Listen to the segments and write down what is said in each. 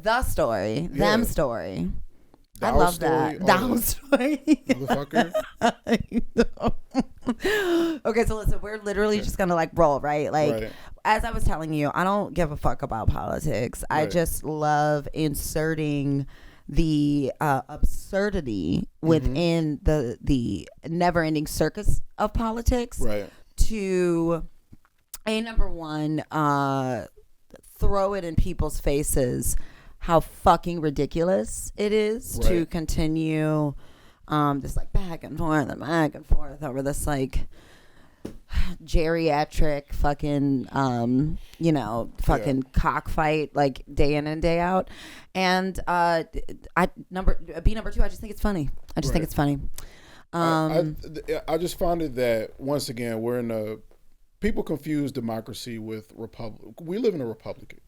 the story, them story. I Thou love story, that. Thou story. Motherfucker. Okay, so listen, we're literally just gonna like roll, right? Like, Right. as I was telling you, I don't give a fuck about politics. I Right. just love inserting the absurdity within the never-ending circus of politics Right. to number one, throw it in people's faces how fucking ridiculous it is to Right. continue this like back and forth over this like geriatric fucking fucking cockfight like day in and day out. And number two, I just think it's funny. I just think it's funny. I just found it that once again we're in a people confuse democracy with republic. We live in a republic.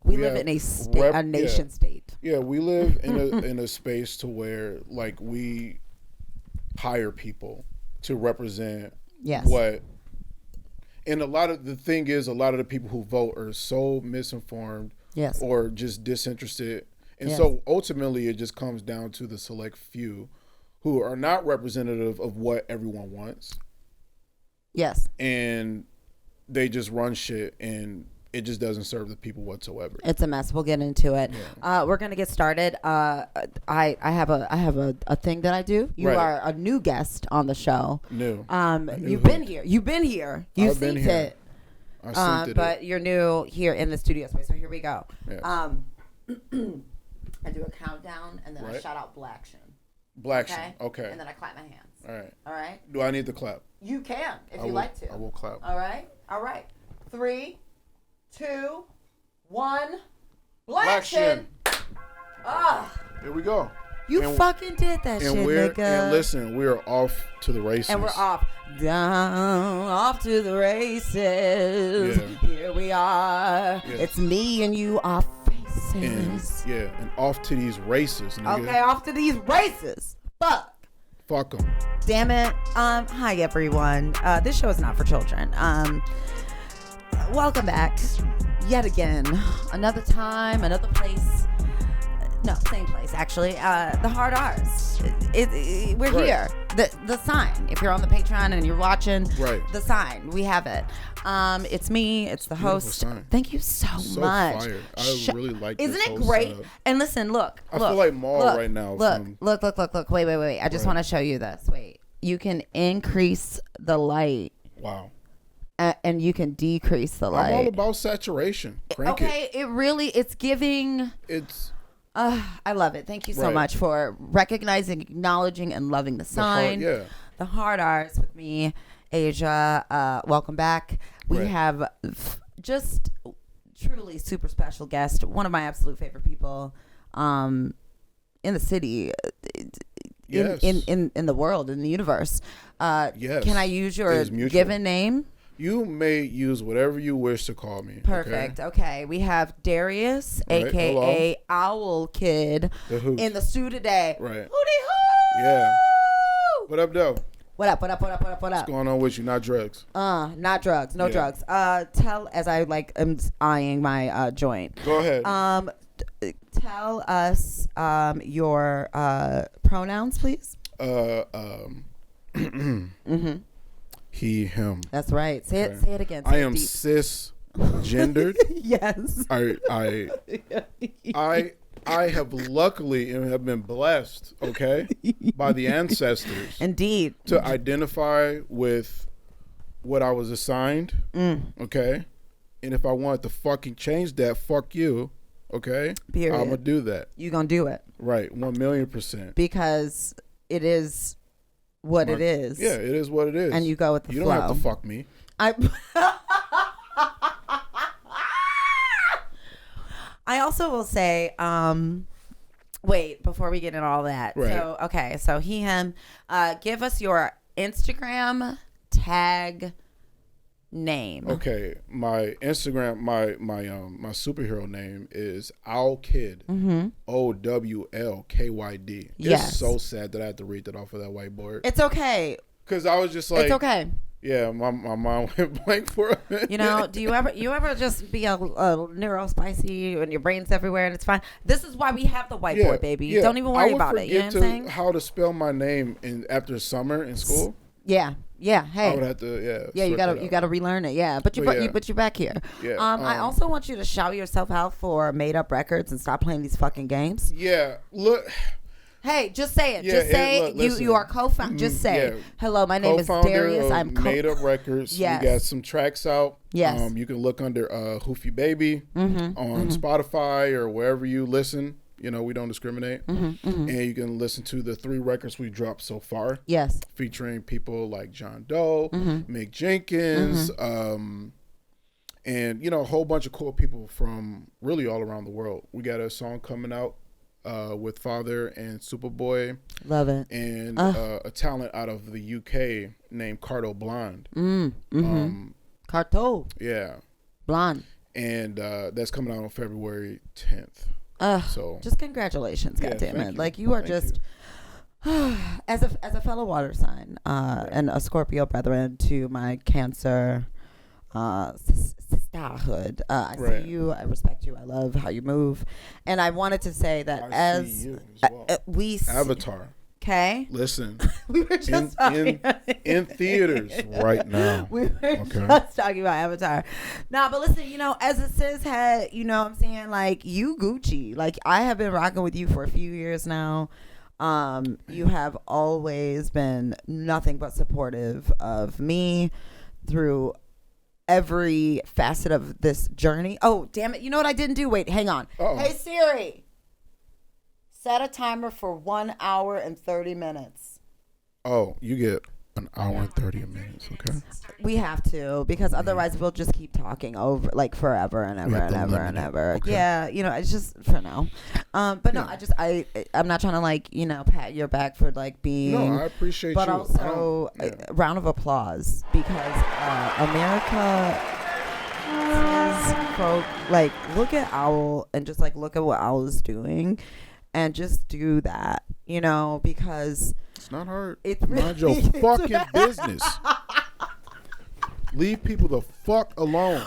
We live in a nation state. Yeah, we live in a space to where like we hire people to represent what. And a lot of the people who vote are so misinformed or just disinterested. And so ultimately it just comes down to the select few who are not representative of what everyone wants. Yes. And they just run shit and it just doesn't serve the people whatsoever. It's a mess. We'll get into it. Yeah. We're gonna get started. I have a thing that I do. You are a new guest on the show. New. You've been here. You've I've been here. it. But you're new here in the studio space. So here we go. Yes. I do a countdown and then I shout out Blackshin. Blackshin. Okay. And then I clap my hands. All right. All right. Do I need to clap? You can if you like to. I will clap. All right. All right. 3, 2, 1. Blackshin. Here we go. You fucking did that shit, nigga. And listen, we're off to the races. And we're off. Off to the races. Yeah. Here we are. Yeah. It's me and you, our faces. And off to these races, nigga. Okay, off to these races. Fuck them. Damn it. Hi, everyone. This show is not for children. Welcome back. Yet again. Another time, another place. No, same place, actually. The Hard R's. We're here. The sign. If you're on the Patreon and you're watching, the sign. We have it. It's me. It's the host. Sign. Thank you so much. Fire. I really like this. Isn't it great? Setup. And listen, look. I feel like Maul right now. Look. Wait. I just want to show you this. Wait. You can increase the light. Wow. And you can decrease the light. I'm all about saturation. Crank it. It's giving. I love it. Thank you so much for recognizing, acknowledging, and loving the sign. The Hard R's with me, Asia. Welcome back. We have just truly super special guest, one of my absolute favorite people in the city, in the world, in the universe. Can I use your given name? You may use whatever you wish to call me. Perfect. Okay. We have Darius, a.k.a. Owlkyd, in the studio today. Right. Hootie hoo! Yeah. What up, though? What up? What's going on with you? Not drugs. Not drugs. No drugs. Tell, as I am eyeing my joint. Go ahead. Tell us your pronouns, please. He, him. That's right. Say it again. I am cisgendered. Yes. I have luckily and have been blessed, by the ancestors. Indeed. To identify with what I was assigned. Okay. And if I wanted to fucking change that, fuck you. Okay. Period. I'm gonna do that. You gonna do it. Right. 1,000,000%. Because it is what it is. Yeah, it is what it is. And you go with the flow. You don't have to fuck me. I also will say, wait, before we get into all that. Right. So he, him, give us your Instagram tag name. Okay. My Instagram, my superhero name is Owlkyd. OWLKYD. Yes. It's so sad that I had to read that off of that whiteboard. It's okay. Because I was just like, it's okay. Yeah, my mind went blank for a minute. You know, do you ever just be a neurospicy and your brain's everywhere and it's fine? This is why we have the whiteboard, baby. Yeah. Don't even worry about it. You know what I'm saying? How to spell my name after summer in school. Yeah. Hey. I would have to. Yeah. You gotta relearn it. Yeah. But you're back here. Yeah. I also want you to shout yourself out for Made Up Records and stop playing these fucking games. Yeah. Look. Hey, just say it. Just say it. You are co-founder. Just say it. Hello, my name is Darius. I'm Made Up Records. Yes. We got some tracks out. Yes. You can look under Hoofy Baby on Spotify or wherever you listen. You know, we don't discriminate. And you can listen to the 3 records we dropped so far. Yes. Featuring people like John Doe, Mick Jenkins, and, you know, a whole bunch of cool people from really all around the world. We got a song coming out with Father and Superboy. Love it. And a talent out of the UK named Carto Blonde. Carto. Yeah. Blonde. And that's coming out on February 10th. So just congratulations, goddammit. Like you are just as a fellow water sign and a Scorpio brethren to my Cancer sisterhood. I see you, I respect you, I love how you move, and I wanted to say that as we Avatar. Okay. Listen, we were just talking in theaters right now. We were just talking about Avatar. Nah, but listen, you know, as a cis head, you know what I'm saying? Like, you Gucci. Like, I have been rocking with you for a few years now. You have always been nothing but supportive of me through every facet of this journey. Oh, damn it. You know what I didn't do? Wait, hang on. Uh-oh. Hey, Siri. Set a timer for 1 hour and 30 minutes. Oh, you get an hour and 30 minutes, okay? We have to, because otherwise we'll just keep talking over like forever and ever and ever and ever. Okay. Yeah, you know, it's just for now. But no, I'm not trying to like, you know, pat your back for like being. No, I appreciate but you. But also, a round of applause because America. Folk, like, look at Owl and just like look at what Owl is doing. And just do that, you know, because it's not hard. It's mind your fucking business. Leave people the fuck alone.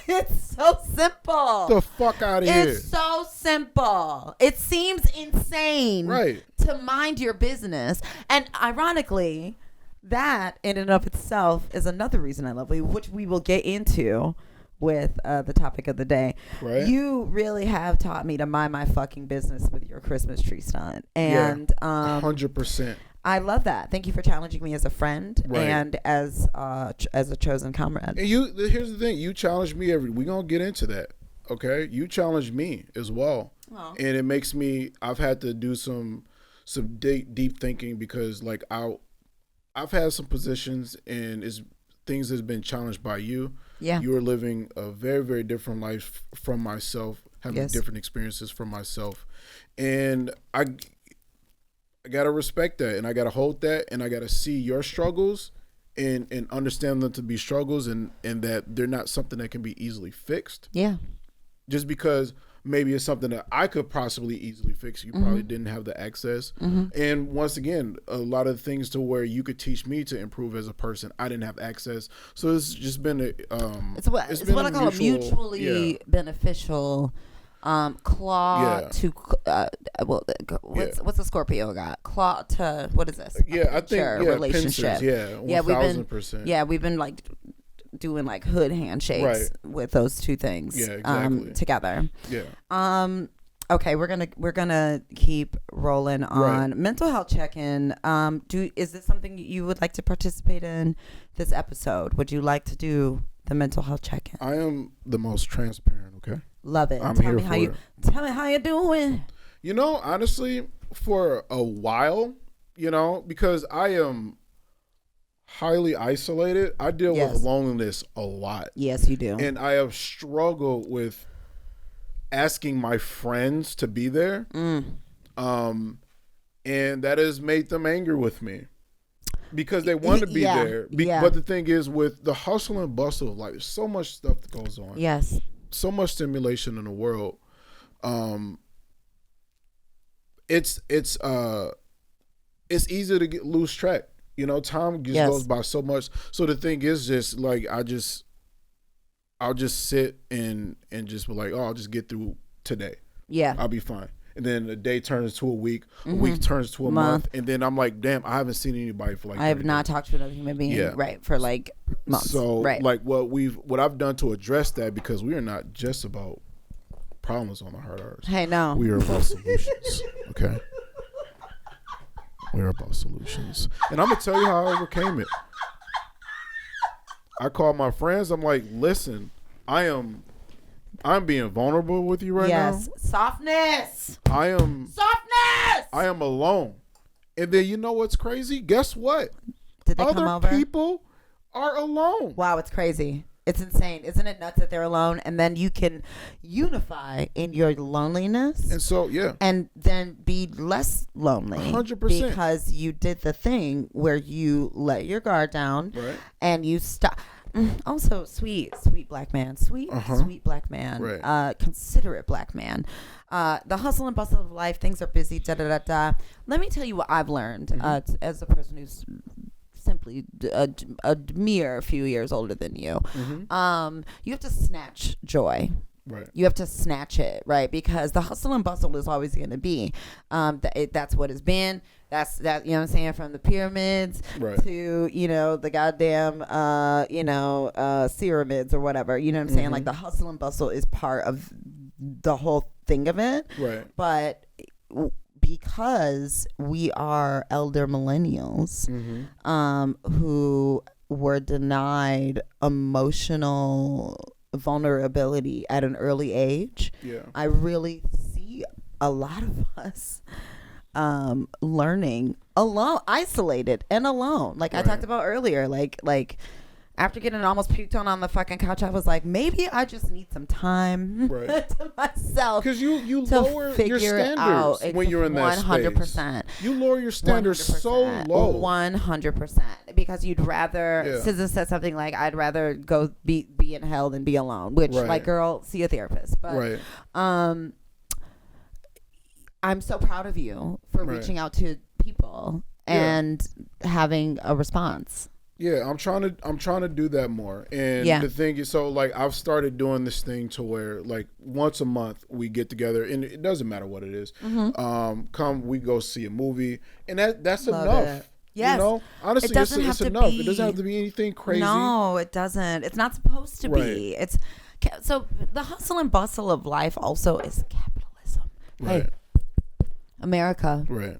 It's so simple. The fuck out of here. It's so simple. It seems insane, right, to mind your business. And ironically, that in and of itself is another reason I love you, which we will get into with the topic of the day. Right. You really have taught me to mind my fucking business with your Christmas tree stunt. And 100%. I love that. Thank you for challenging me as a friend and as a chosen comrade. And here's the thing. You challenge me we're going to get into that. Okay? You challenge me as well. Oh. And it makes me, I've had to do some deep thinking because like I've had some positions and things that's been challenged by you. Yeah. You are living a very, very different life from myself, having different experiences from myself. And I got to respect that, and I got to hold that, and I got to see your struggles and understand them to be struggles and that they're not something that can be easily fixed. Yeah. Just because maybe it's something that I could possibly easily fix. You probably didn't have the access. And once again, a lot of things to where you could teach me to improve as a person, I didn't have access. So it's just been it's what I call a mutually beneficial claw to what's a Scorpio got? Claw to what is this? I think relationship. Pincers, 1000%. We've been like doing like hood handshakes with those two things together. Yeah. Okay, we're gonna keep rolling on mental health check-in. Is this something you would like to participate in this episode? Would you like to do the mental health check-in? I am the most transparent, okay? Love it. Tell me how you doing. You know, honestly, for a while, you know, because I am highly isolated. I deal with loneliness a lot. Yes, you do. And I have struggled with asking my friends to be there. And that has made them angry with me because they want to be there. But the thing is, with the hustle and bustle of life, there's so much stuff that goes on. Yes. So much stimulation in the world. It's easy to lose track. You know, time just goes by so much. So the thing is just like I'll just sit and just be like, oh, I'll just get through today. Yeah. I'll be fine. And then a day turns to a week turns to a month, and then I'm like, damn, I haven't seen anybody for like I have not talked to another human being for like months. So like what I've done to address that, because we are not just about problems on the hard R's. Hey, no. We are about solutions. Okay? We're about solutions. And I'm gonna tell you how I overcame it. I called my friends, I'm like, listen, I'm being vulnerable with you right now. Yes. Softness. I am alone. And then you know what's crazy? Guess what? Did they come over? Other people are alone. Wow, it's crazy. It's insane. Isn't it nuts that they're alone? And then you can unify in your loneliness. And so, yeah. And then be less lonely. 100%. Because you did the thing where you let your guard down. Right. And you stop. Also, sweet black man, sweet black man, right. Considerate black man. The hustle and bustle of life, things are busy, da da da da. Let me tell you what I've learned as a person who's simply a mere few years older than you. You have to snatch joy. Right. You have to snatch it, right? Because the hustle and bustle is always going to be. That's what it's been. That's that. You know what I'm saying? From the pyramids to the goddamn pyramids or whatever. You know what I'm saying? Like the hustle and bustle is part of the whole thing of it. Right. But because we are elder millennials, who were denied emotional vulnerability at an early age, I really see a lot of us learning alone, isolated and alone, like I talked about earlier, like after getting almost puked on the fucking couch, I was like, maybe I just need some time to myself, because you lower your standards when you're in that 100%. You lower your standards so low. 100%, because you'd rather. SZA said something like, "I'd rather go be in hell than be alone," which, like, girl, see a therapist. But I'm so proud of you for reaching out to people and having a response. Yeah, I'm trying to do that more. And the thing is, so like I've started doing this thing to where like once a month we get together, and it doesn't matter what it is. We go see a movie, and that's enough. It. Yes. You know, honestly, it's enough. It doesn't have to be anything crazy. No, it doesn't. It's not supposed to be. It's so the hustle and bustle of life also is capitalism. Right. Hey, America. Right.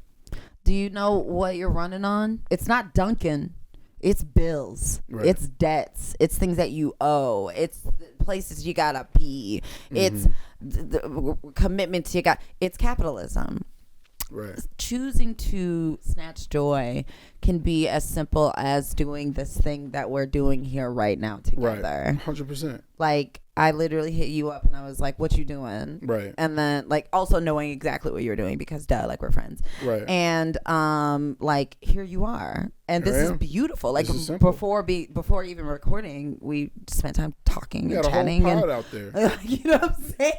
Do you know what you're running on? It's not Dunkin'. It's bills. It's debts. It's things that you owe. It's places you gotta be. It's the commitments you got. It's capitalism. Right. Choosing to snatch joy can be as simple as doing this thing that we're doing here right now together. Right. 100%. Like, I literally hit you up and I was like, what you doing? Right. And then, like, also knowing exactly what you were doing, because like, we're friends. Right. And like, here you are. And this is beautiful. Like, before even recording, we spent time talking and chatting. A whole pod out there. You know what I'm saying?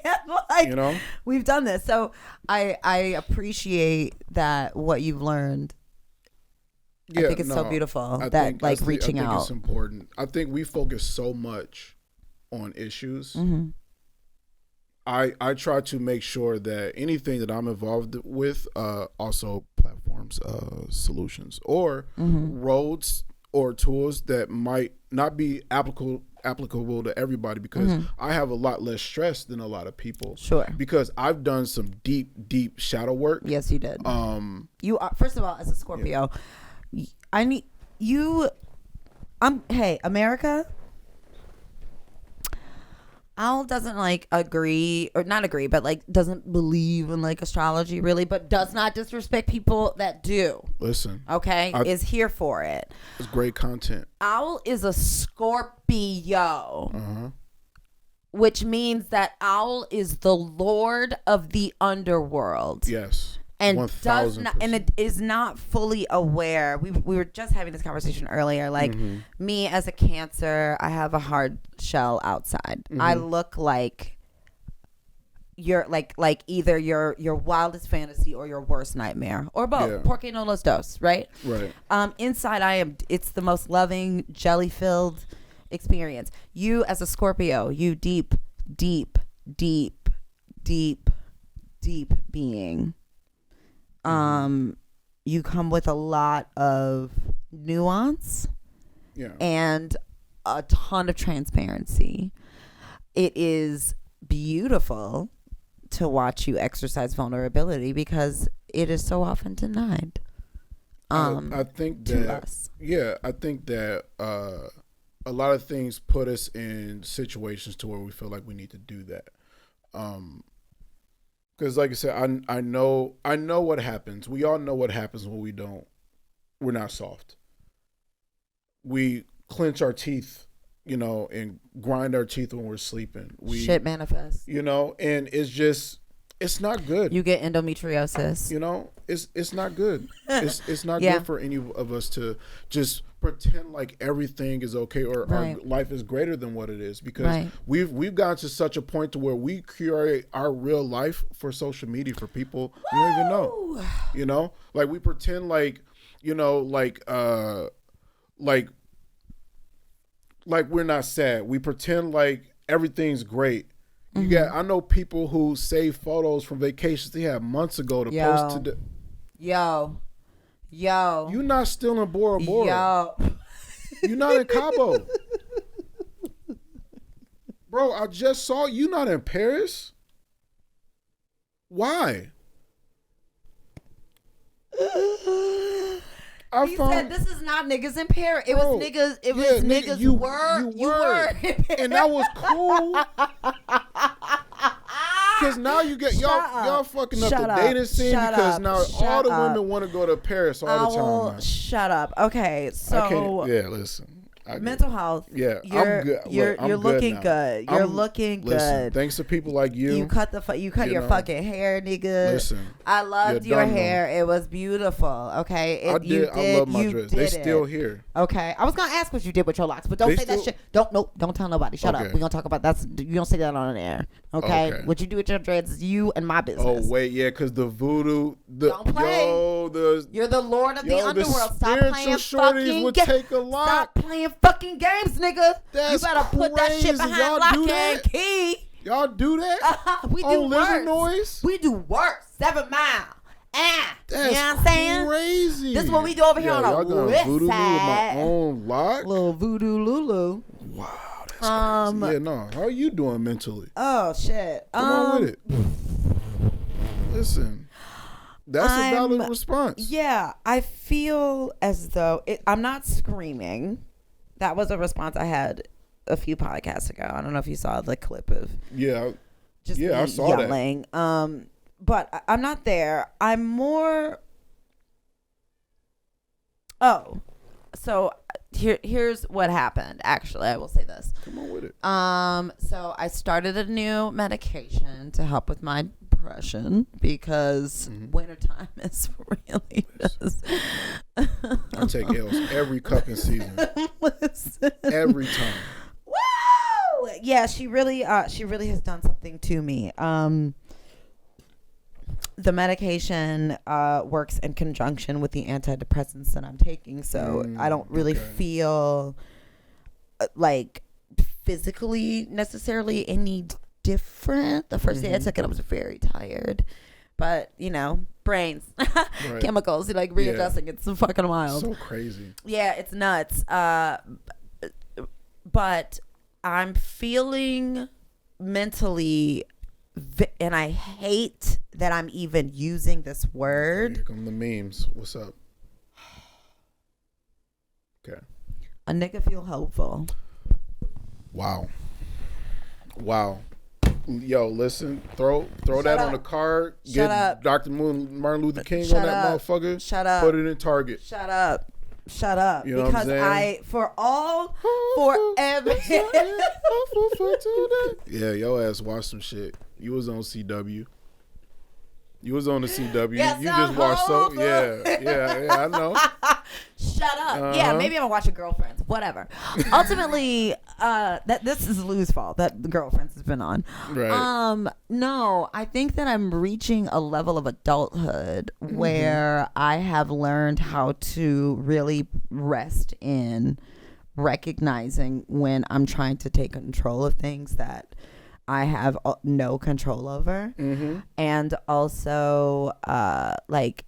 Like, you know, we've done this. So I appreciate that, what you've learned. I think it's so beautiful that reaching out. I think it's important. I think we focus so much on issues. I try to make sure that anything that I'm involved with, also platforms, solutions, or roads or tools that might not be applicable to everybody, because I have a lot less stress than a lot of people. Sure. Because I've done some deep shadow work. Yes, you did. You are, first of all, as a Scorpio, I need you. Hey, America. Al doesn't agree, or not agree, but doesn't believe in astrology really, but does not disrespect people that do. Listen. Okay? Is here for it. It's great content. Owl is a Scorpio. Which means that Owl is the lord of the underworld. Yes. And 1,000%. And it is not fully aware. We were just having this conversation earlier. Me as a Cancer, I have a hard shell outside. I look like, your like either your wildest fantasy or your worst nightmare, or both. Yeah. Porque no los dos, right? Right. Inside, it's the most loving, jelly-filled experience. You as a Scorpio, you deep being. You come with a lot of nuance, and a ton of transparency. It is beautiful to watch you exercise vulnerability because it is so often denied. I think that I think that a lot of things put us in situations to where we feel like we need to do that. Because like I said, I know what happens. We all know what happens when we're not soft. We clench our teeth, and grind our teeth when we're sleeping. Shit manifests. And it's not good. You get endometriosis. It's not good. It's not good for any of us to just pretend like everything is okay or our life is greater than what it is, because we've gotten to such a point to where we curate our real life for social media for people we don't even know. Like we pretend like like we're not sad. We pretend like everyth's great. I know people who save photos from vacations they had months ago to post to Yo. You not still in Bora Bora. Yo. You not in Cabo. Bro, I just saw you not in Paris. Why? He said this is not niggas in Paris. It was niggas. It was niggas. You were. And that was cool. Because now you get y'all fucking up the dating scene because now all the women want to go to Paris all the time. Shut up. Okay, so listen. Mental health. Yeah, I'm good. You're looking good. You're looking good. Thanks to people like you. You cut your fucking hair, nigga. Listen, I loved your hair. It was beautiful. Okay, I love my dress. They still here. Okay, I was gonna ask what you did with your locks, but don't say that shit. Don't tell nobody. Shut up. We're gonna talk about that. You don't say that on the air. Okay? What you do with your dreads is you and my business. Oh wait, because the voodoo. Don't play. You're the lord of the underworld. Stop playing fucking would take a lot. Stop playing fucking games, nigga. You better put that shit behind lock and key. Y'all do that? We do worse. Noise? We do work. 7 Mile. That's you know what I'm saying? Crazy. This is what we do over here on the west voodoo side. With my own lock. Little voodoo Lulu. Wow, that's crazy. How are you doing mentally? Oh shit. Come on with it. Listen. That's a valid response. Yeah, I feel as though I'm not screaming. That was a response I had a few podcasts ago. I don't know if you saw the clip of I saw yelling. That. But I'm not there. I'm more. Oh, so here's what happened. Actually, I will say this. Come on with it. So I started a new medication to help with my depression because wintertime is really just. I take L's every cupping season. Listen. Every time. Woo! Yeah, she really has done something to me. The medication works in conjunction with the antidepressants that I'm taking, so I don't really feel like physically necessarily any different. The first day I took it, I was very tired, but brains, chemicals, like readjusting. It's so fucking wild. So crazy. Yeah, it's nuts. But I'm feeling mentally. And I hate that I'm even using this word. Here come the memes. What's up? Okay. A nigga feel hopeful. Wow. Yo, listen. Throw that on the card. Shut up. Dr. Martin Luther King on that motherfucker. Shut up. Put it in Target. Shut up. You know because yeah, your ass watched some shit. You was on CW. You was on the CW. Yes, you just watched I know. Shut up. Yeah, maybe I'm watching Girlfriends. Whatever. Ultimately, that this is Lou's fault that the Girlfriends has been on. Right. No, I think that I'm reaching a level of adulthood where I have learned how to really rest in recognizing when I'm trying to take control of things that I have no control over, and also like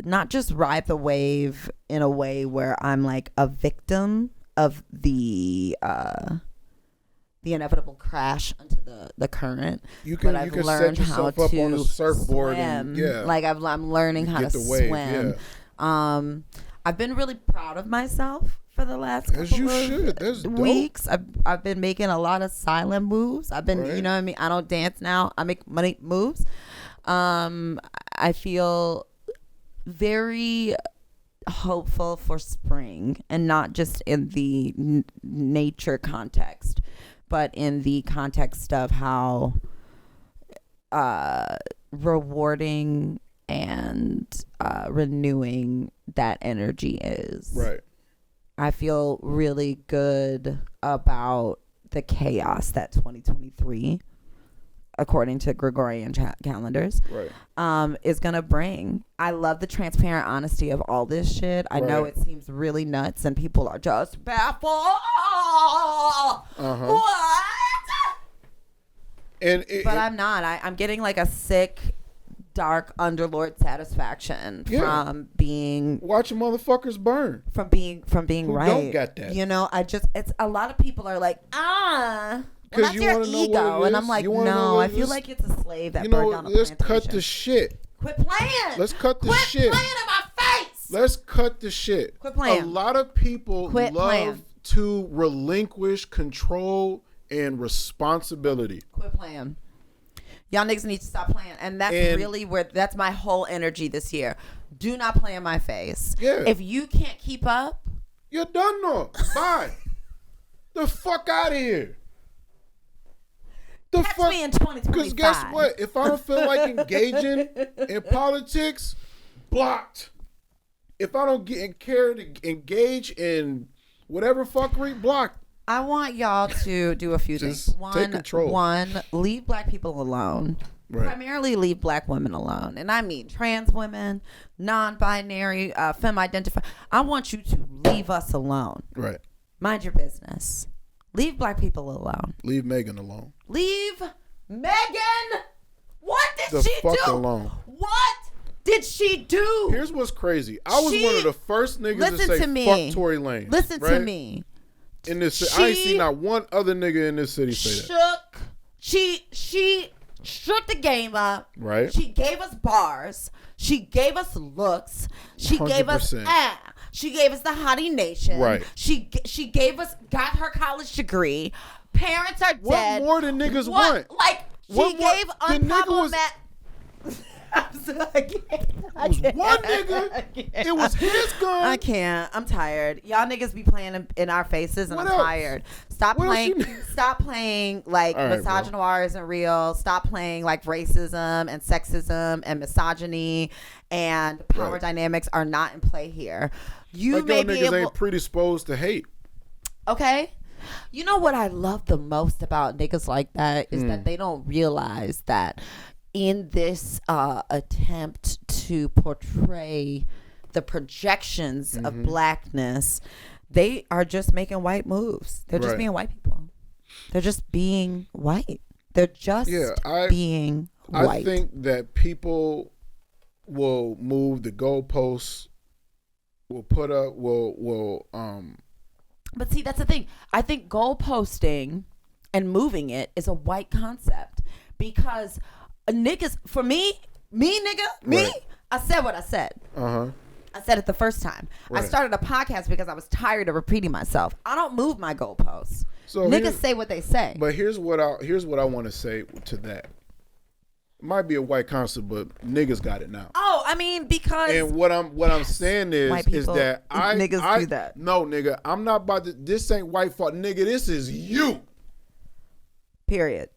not just ride the wave in a way where I'm like a victim of the inevitable crash into the current. But I've learned how to up on a surfboard swim. Like I'm learning how to swim. I've been really proud of myself for the last couple of weeks. I've been making a lot of silent moves. I've been, you know what I mean? I don't dance now. I make money moves. I feel very hopeful for spring, and not just in the nature context, but in the context of how rewarding and renewing that energy is. Right. I feel really good about the chaos that 2023, according to Gregorian calendars, is going to bring. I love the transparent honesty of all this shit. I know it seems really nuts and people are just baffled. What? But I'm not. I'm getting like a sick, dark underlord satisfaction from being watching motherfuckers burn, from being who right. Don't get that. You know, it's a lot of people are like, well, that's your ego, and I'm like, no, I feel like it's a slave that burned down a plantation. Let's cut the shit. Quit playing. Let's cut the shit. Quit playing in my face. Let's cut the shit. Quit playing. A lot of people love to relinquish control and responsibility. Quit playing. Y'all niggas need to stop playing. And that's really where, that's my whole energy this year. Do not play in my face. Yeah. If you can't keep up, you're done now. Bye. The fuck out of here. Catch me in 2025. Because guess what? If I don't feel like engaging in politics, blocked. If I don't care to engage in whatever fuckery, blocked. I want y'all to do a few things. Take control. One, leave black people alone. Right. Primarily leave black women alone. And I mean trans women, non-binary, femme-identified. I want you to leave us alone. Right. Mind your business. Leave black people alone. Leave Megan alone. Leave Megan. What did she do? Alone. What did she do? Here's what's crazy. I was one of the first niggas to say fuck Tory Lanez. Listen to me. In this, I ain't seen not one other nigga in this city say that. She shook the game up. Right. She gave us bars. She gave us looks. She 100%. Gave us She gave us the Hottie Nation. Right. She gave us, got her college degrry. Parents are dead. What more than niggas want? Like, she gave unproblematic. It was one nigga. It was his gun. I can't. I'm tired. Y'all niggas be playing in our faces, and I'm tired. Stop playing. Stop playing like misogynoir isn't real. Stop playing like racism and sexism and misogyny and power dynamics are not in play here. You like may be niggas ain't predisposed to hate. Okay. You know what I love the most about niggas like that is that they don't realize that in this attempt to portray the projections of blackness, they are just making white moves. They're just being white people. They're just being white. They're just being white. I think that people will move the goalposts, will put up, But see, that's the thing. I think goalposting and moving it is a white concept because niggas, for me, I said what I said. I said it the first time. I started a podcast because I was tired of repeating myself. I don't move my goalposts. So niggas say what they say. But here's what I want to say to that. It might be a white concept, but niggas got it now. Oh, I mean, because and what I'm saying is that niggas do that. No, nigga, I'm not about to. This ain't white fault, nigga. This is you. Period.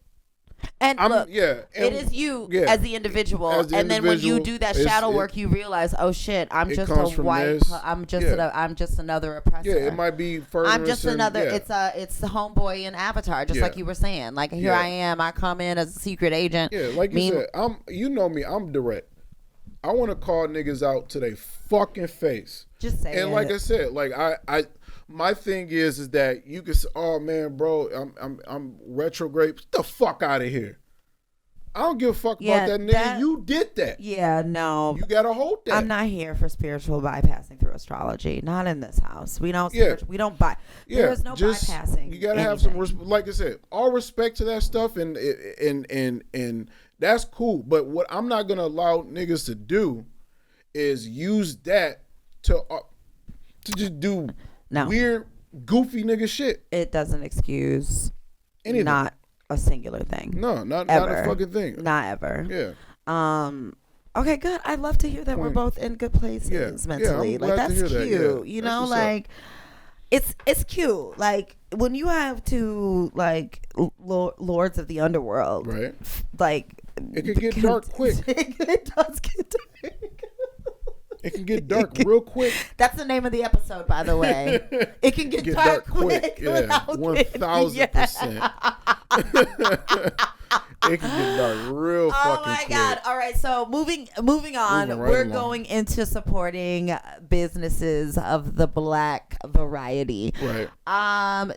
And look, it is you as the individual, and then when you do that shadow work, you realize, oh shit, I'm just a white. I'm just another oppressor. Yeah, it might be further. I'm just another. Yeah. It's the homeboy in Avatar, just like you were saying. Like here I am. I come in as a secret agent. Yeah, like you said, you know me. I'm direct. I want to call niggas out to their fucking face. Just say it. And like I said, like I my thing is that you can say, oh man, bro, I'm retrograde. Get the fuck out of here. I don't give a fuck about that nigga. You did that. Yeah, no. You gotta hold that. I'm not here for spiritual bypassing through astrology. Not in this house. We don't. We don't buy. There is no bypassing. You gotta have some. Like I said, all respect to that stuff, and that's cool. But what I'm not gonna allow niggas to do is use that to just do weird, goofy nigga shit. It doesn't excuse anything. Not a singular thing. No, not a fucking thing. Not ever. Yeah. Okay, good. I love to hear that we're both in good places mentally. Yeah, like that's cute. You know, like it's cute. Like when you have two like lords of the underworld, right? Like it can get dark quick. It does get dark. It can get dark real quick. That's the name of the episode, by the way. It can get dark quick. Yeah, 1,000%. It can get dark real fucking quick. Oh my God. All right, so moving on. We're going into supporting businesses of the Black variety. Right.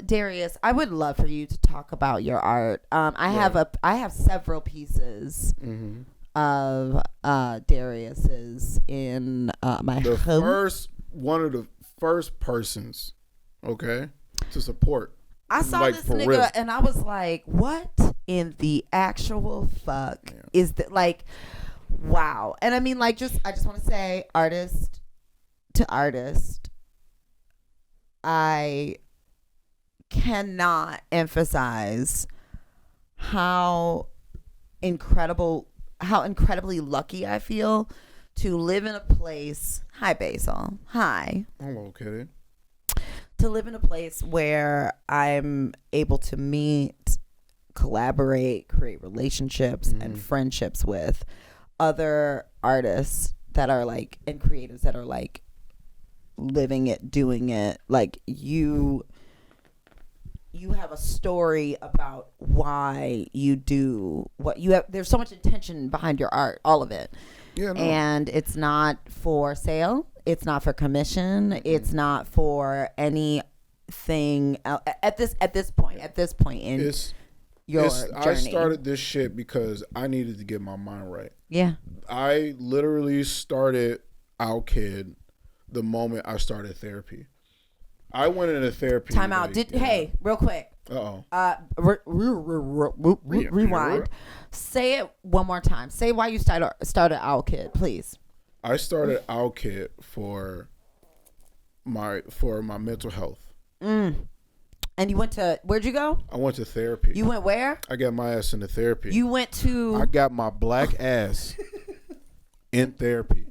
Darius, I would love for you to talk about your art. I have several pieces. Mm-hmm. Of Darius's in my home. One of the first persons, okay, to support. I saw this nigga real. And I was like, what in the actual fuck is that? Like, wow. And I mean, like, I just want to say, artist to artist, I cannot emphasize how incredibly lucky I feel to live in a place. Hi, Basil. Hi. Hello, Kitty. To live in a place where I'm able to meet, collaborate, create relationships and friendships with other artists that are like, and creatives that are like living it, doing it. Like you have a story about why you do what you have. There's so much intention behind your art, all of it. Yeah, no. And it's not for sale. It's not for commission. It's not for anything at this point in your journey. I started this shit because I needed to get my mind right. Yeah. I literally started Owlkyd the moment I started therapy. I went into therapy. Time out. Hey, real quick. Rewind. Say it one more time. Say why you started Owlkyd, please. I started Owlkyd for my mental health. And you went to, where'd you go? I went to therapy. You went where? I got my ass into therapy. You went to? I got my black ass in therapy,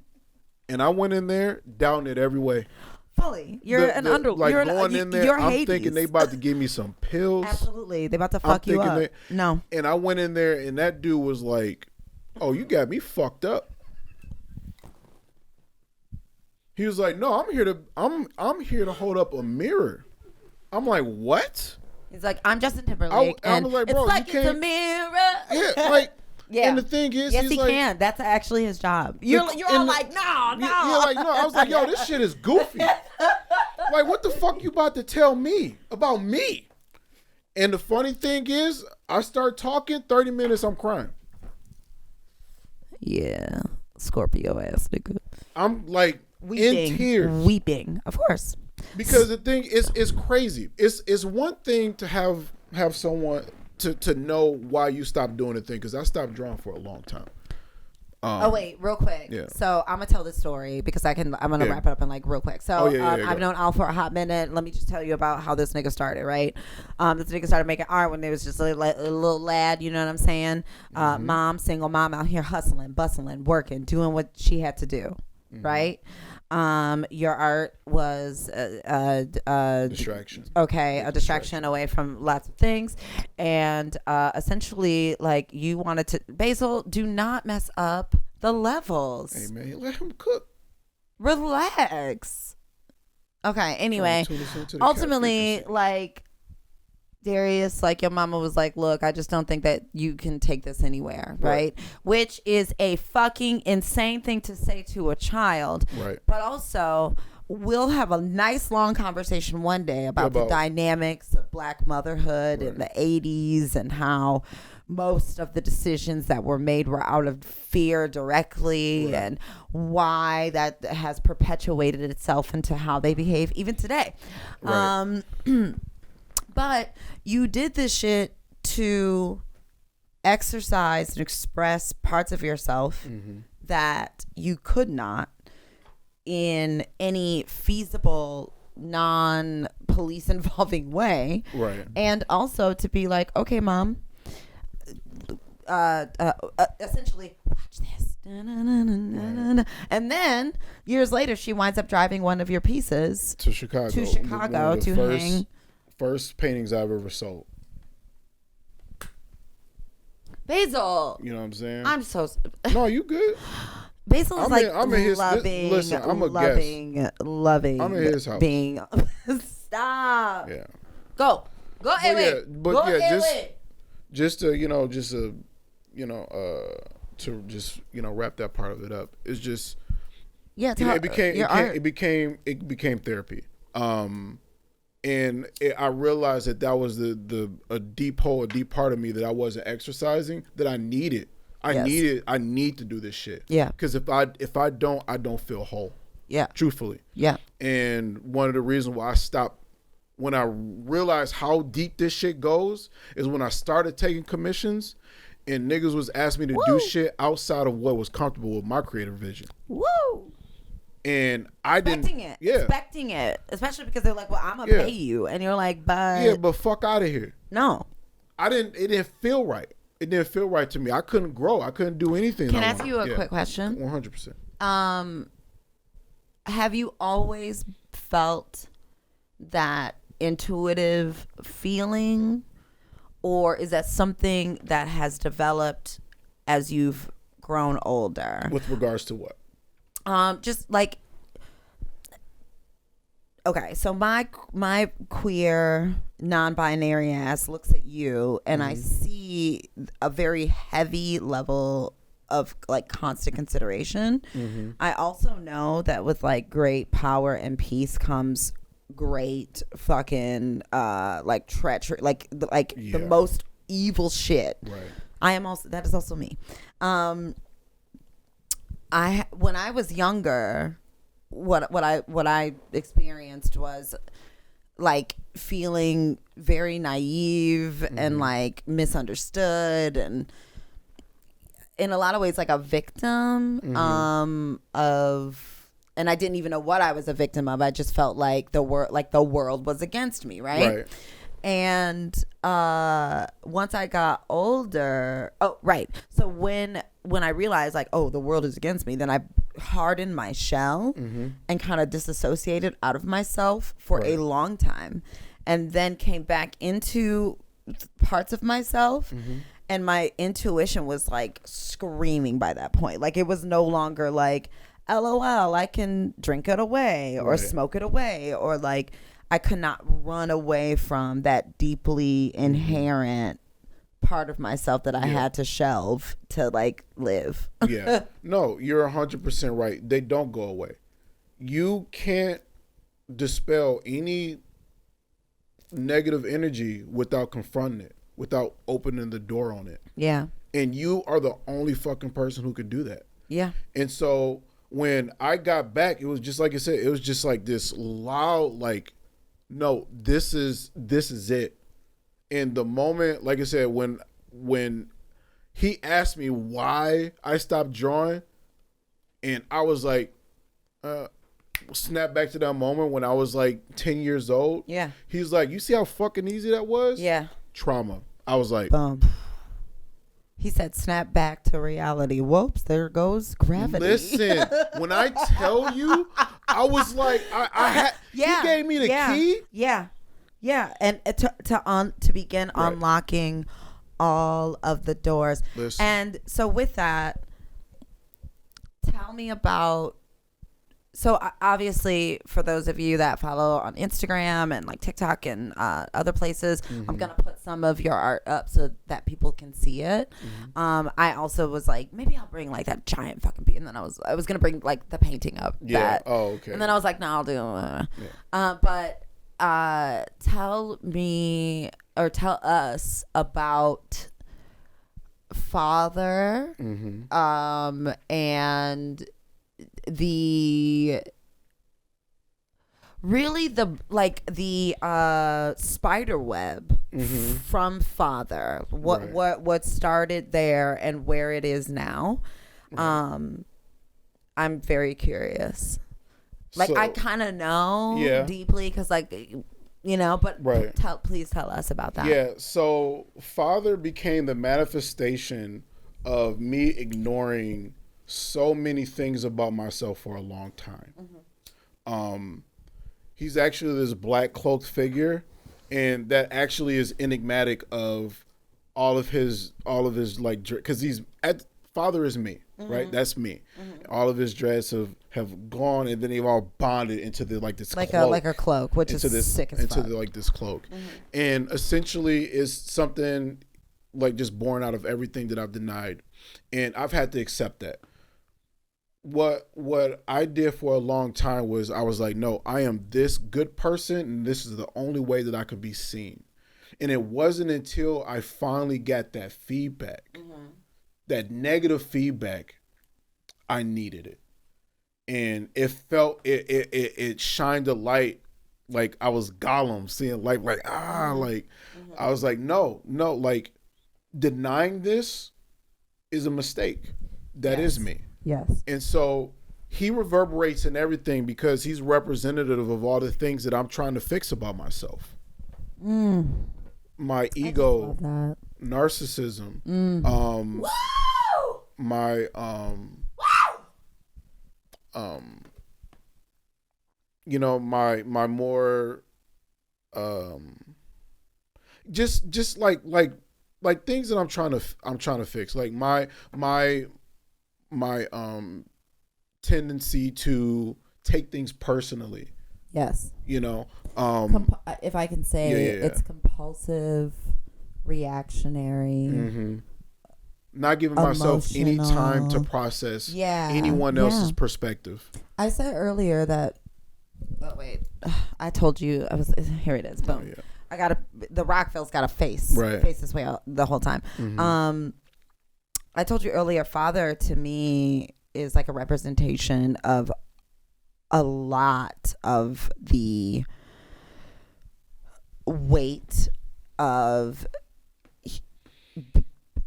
and I went in there down it every way. Fully. You're in there, I'm Hades. thinking they about to give me some pills. Absolutely. They about to fuck you up. No. And I went in there and that dude was like, oh, you got me fucked up. He was like, no, I'm here to hold up a mirror. I'm like, what? He's like, I'm Justin Timberlake. I was like, bro, it's like it's a mirror. Yeah, like, yeah. And the thing is, yes, he can. That's actually his job. You're all like, no. Yeah, like, no. I was like, yo, this shit is goofy. Like, what the fuck you about to tell me about me? And the funny thing is, I start talking, 30 minutes, I'm crying. Yeah, Scorpio ass nigga. I'm like in tears, weeping, of course. Because the thing is, it's crazy. It's one thing to have someone to know why you stopped doing the thing, because I stopped drawing for a long time. Wait, real quick. Yeah. So I'm gonna tell this story because I'm gonna wrap it up in like real quick. So I've known Al for a hot minute. Let me just tell you about how this nigga started. Right. This nigga started making art when he was just a little lad. You know what I'm saying? Single mom out here hustling, bustling, working, doing what she had to do. right? Your art was distraction. Okay, a distraction away from lots of things, and essentially, like, you wanted to. Basil, do not mess up the levels. Hey man, let him cook. Relax. Okay. Anyway, ultimately, like, Darius, like, your mama was like, look, I just don't think that you can take this anywhere, right? Which is a fucking insane thing to say to a child. Right. But also, we'll have a nice long conversation one day about the dynamics of Black motherhood in the 80s and how most of the decisions that were made were out of fear directly, and why that has perpetuated itself into how they behave even today. Right. But you did this shit to exercise and express parts of yourself that you could not in any feasible, non-police involving way. Right. And also to be like, okay, mom, essentially, watch this. And then years later, she winds up driving one of your pieces to Chicago to hang. First paintings I've ever sold. Basil. You know what I'm saying? I'm so... No, you good. Basil is I'm in his, listen, I'm a guest. Loving. I'm in his house. Being... Stop. Yeah. Go away. Just to, to just, wrap that part of it up. It's just... Yeah, it became therapy. And I realized that was a deep hole, a deep part of me that I wasn't exercising, that I needed. I need to do this shit. Yeah. Because if I don't, I don't feel whole. Yeah. Truthfully. Yeah. And one of the reasons why I stopped, when I realized how deep this shit goes, is when I started taking commissions and niggas was asking me to do shit outside of what was comfortable with my creative vision. Woo! And I expecting it, especially because they're like, well, I'm gonna pay you, and you're like, but fuck out of here. No, it didn't feel right. It didn't feel right to me. I couldn't grow. I couldn't do anything. Can I ask you a quick question? 100%. Have you always felt that intuitive feeling, or is that something that has developed as you've grown older? With regards to what? Just like, okay, so my queer non-binary ass looks at you and I see a very heavy level of like constant consideration. I also know that with like great power and peace comes great fucking like treachery, like the most evil shit. Right. That is also me. When I was younger, what I experienced was like feeling very naive and like misunderstood, and in a lot of ways like a victim of, and I didn't even know what I was a victim of. I just felt like the world was against me, right? And once I got older, so when I realized like, oh, the world is against me, then I hardened my shell and kind of disassociated out of myself for a long time, and then came back into parts of myself, and my intuition was like screaming by that point. Like, it was no longer like, LOL, I can drink it away or smoke it away, or like I could not run away from that deeply inherent part of myself that I had to shelve to like live. No, you're 100% right. They don't go away. You can't dispel any negative energy without confronting it, without opening the door on it. Yeah. And you are the only fucking person who could do that. Yeah. And so when I got back, it was just like I said, it was just like this loud, like, no, this is it. And the moment, like I said, when he asked me why I stopped drawing, and I was like, snap back to that moment when I was like 10 years old. Yeah. He's like, you see how fucking easy that was? Yeah. Trauma. I was like, boom. He said, snap back to reality. Whoops, there goes gravity. Listen, when I tell you, I was like, he gave me the key. Yeah. And to begin unlocking all of the doors. Listen. And so with that, tell me about, so obviously for those of you that follow on Instagram and like TikTok and other places, I'm going to put some of your art up so that people can see it. I also was like, maybe I'll bring like that giant fucking piece. And then I was going to bring like the painting up. Yeah. Oh, okay. And then I was like, no, I'll do but tell me or tell us about Father and the spider web from Father, what started there and where it is now. I'm very curious. Like, so, I kind of know deeply because, like, you know, but please tell us about that. Yeah, so Father became the manifestation of me ignoring so many things about myself for a long time. He's actually this black cloaked figure, and that actually is enigmatic of all of his like, because Father is me, right? That's me. All of his dreads have gone, and then they've all bonded into this like cloak, a cloak, which is sick as fuck. This cloak, and essentially is something like just born out of everything that I've denied, and I've had to accept that. What I did for a long time was I was like, no, I am this good person, and this is the only way that I could be seen. And it wasn't until I finally got that feedback, that negative feedback, I needed it. And it shined a light, like I was Gollum seeing light, like, I was like, no, like, denying this is a mistake. That is me. Yes. And so he reverberates in everything because he's representative of all the things that I'm trying to fix about myself. My ego, narcissism, my you know, my more just like things that I'm trying to fix, like my tendency to take things personally. Yes. You know, if I can say, it's compulsive, reactionary, not giving myself any time to process anyone else's perspective. I said earlier that, oh wait, I told you here it is. Boom. The Rockville's got a face this way the whole time. I told you earlier, Father to me is like a representation of a lot of the weight of,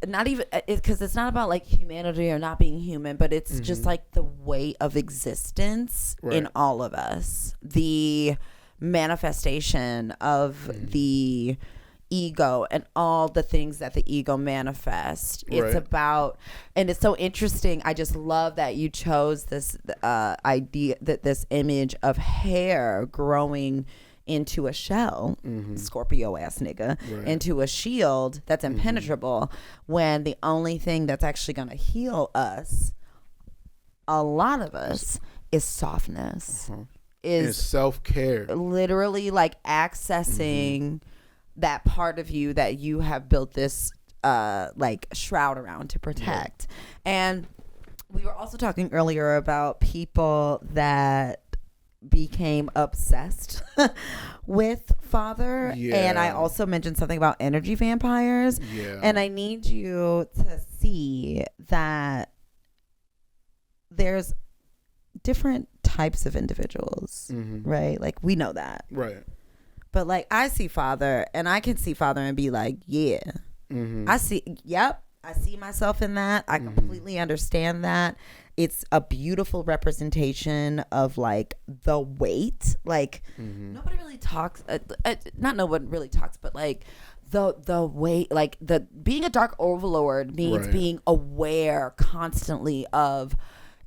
not even, because it's not about like humanity or not being human, but it's just like the weight of existence in all of us. The manifestation of the ego and all the things that the ego manifests. It's about, and it's so interesting. I just love that you chose this idea, that this image of hair growing into a shell, Scorpio ass nigga, into a shield that's impenetrable, when the only thing that's actually going to heal us, a lot of us, is softness. Is self-care. Literally like accessing that part of you that you have built this like shroud around to protect. And we were also talking earlier about people that became obsessed with Father, and I also mentioned something about energy vampires, and I need you to see that there's different types of individuals, right? Like, we know that, right? But like, I see Father, and I can see Father and be like, I see myself in that. I completely understand that. It's a beautiful representation of like the weight. Like, nobody really talks, not no one really talks, but like the way, like, the being a dark overlord means being aware constantly of,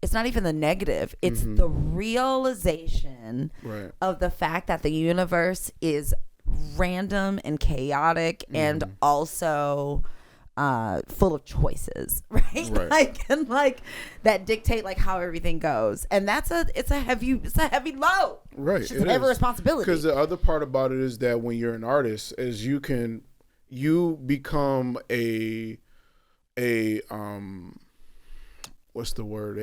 it's not even the negative, it's the realization of the fact that the universe is random and chaotic and also full of choices, right? Like, and like that dictate like how everything goes, and it's a heavy load, right? It's just a heavy responsibility. Because the other part about it is that when you're an artist, is you become a what's the word,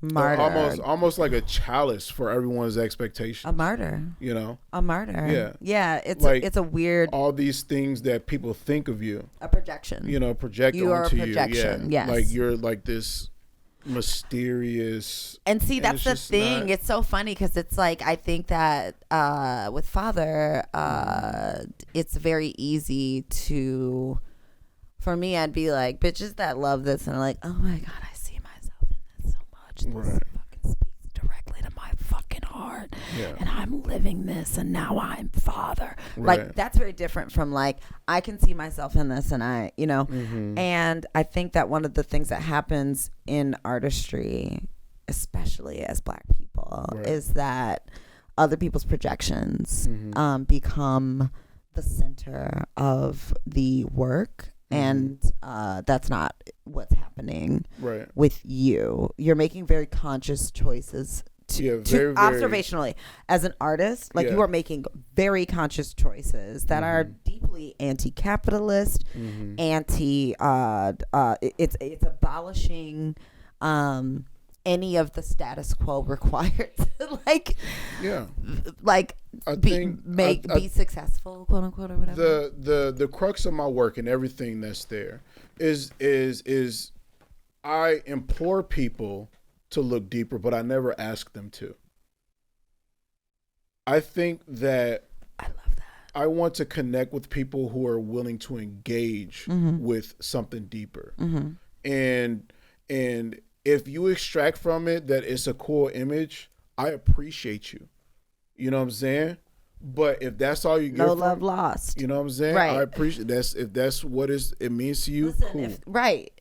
martyr, almost like a chalice for everyone's expectations. A martyr, you know, a martyr. Yeah. It's like, it's a weird, all these things that people think of you, a projection. You know, project you onto are a projection. you. Yeah, yes. like you're like this mysterious. And see, that's the thing. It's so funny because it's like, I think that with Father, it's very easy to, for me, I'd be like, bitches that love this and are like, oh my God, I see myself in this so much. This fucking speaks directly to my fucking heart. Yeah. And I'm living this and now I'm Father. Like, that's very different from like, I can see myself in this and I, you know. And I think that one of the things that happens in artistry, especially as Black people, is that other people's projections become the center of the work. And that's not what's happening with you. You're making very conscious choices to observationally as an artist. Like, you are making very conscious choices that are deeply anti-capitalist, it's abolishing any of the status quo required to be successful, quote unquote, or whatever. The crux of my work and everything that's there is I implore people to look deeper, but I never ask them to. I think that I love that. I want to connect with people who are willing to engage with something deeper. And if you extract from it that it's a cool image, I appreciate you. You know what I'm saying? But if that's all you get, no love lost. You know what I'm saying? Right. I appreciate if that's what it means to you. Listen, cool. Right.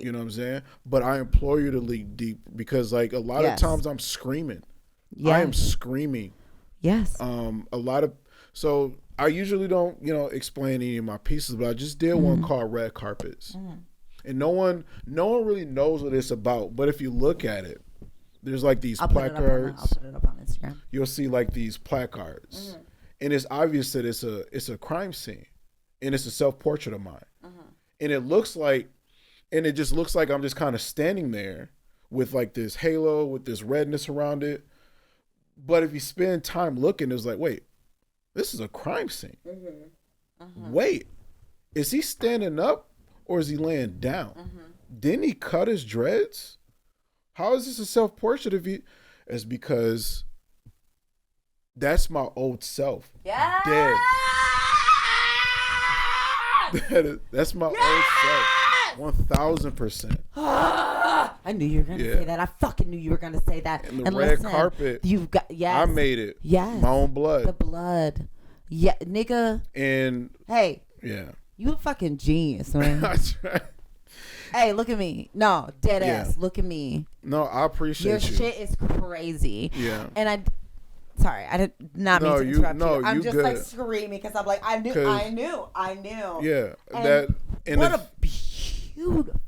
You know what I'm saying? But I implore you to leak deep, because like a lot of times I'm screaming. I am screaming. Yes. So I usually don't, explain any of my pieces, but I just did one called Red Carpets. And no one really knows what it's about. But if you look at it, there's like these placards. I'll put it up on Instagram. You'll see like these placards, and it's obvious that it's a crime scene, and it's a self-portrait of mine, and it just looks like I'm just kind of standing there with like this halo with this redness around it. But if you spend time looking, it's like, wait, this is a crime scene. Wait, is he standing up or is he laying down? Didn't he cut his dreads? How is this a self-portrait of you? It's because that's my old self. Yeah. Dead. That's my old self. 1000%. I knew you were gonna say that. I fucking knew you were gonna say that. And the red carpet. You've got I made it. Yes. My own blood. The blood. Yeah, nigga. And hey. Yeah. You a fucking genius, man. That's right. Hey, look at me. No, dead ass. Look at me. No, I appreciate your shit is crazy. Yeah. And I did not mean to interrupt you. I'm just good. Like screaming because I'm like, I knew. Yeah. What a beautiful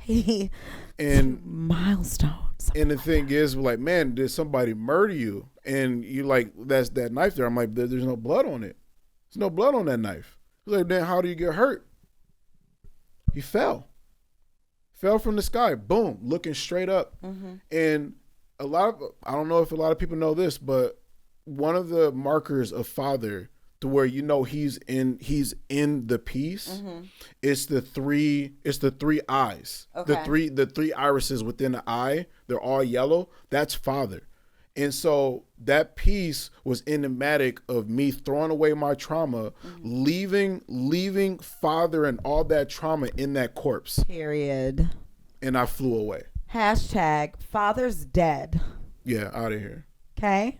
way. And milestones. And the thing is, like, man, did somebody murder you? And you like, that's that knife there. I'm like, there's no blood on it. There's no blood on that knife. He's like, then how do you get hurt? He fell from the sky, boom, looking straight up. And I don't know if a lot of people know this, but one of the markers of Father, to where he's in the piece, it's the three eyes. Okay. The three irises within the eye, they're all yellow. That's Father. And so that piece was enigmatic of me throwing away my trauma, leaving Father and all that trauma in that corpse. Period. And I flew away. # Father's dead. Yeah, out of here. Okay.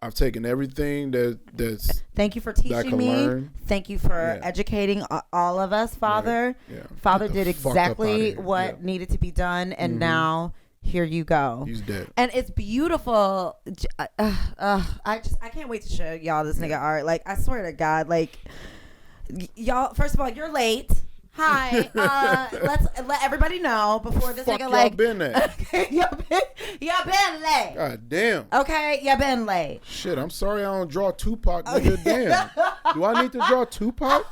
I've taken everything that's. Thank you for teaching me. Learn. Thank you for educating all of us, Father. Yeah. Father did exactly what needed to be done, and now here you go. He's dead. And it's beautiful. I can't wait to show y'all this nigga art. Like, I swear to God, like, y'all. First of all, you're late. Hi. Let's let everybody know before this nigga like. Been there. y'all been late. God damn. Okay, y'all been late. Shit, I'm sorry I don't draw Tupac, nigga. Damn. Do I need to draw Tupac?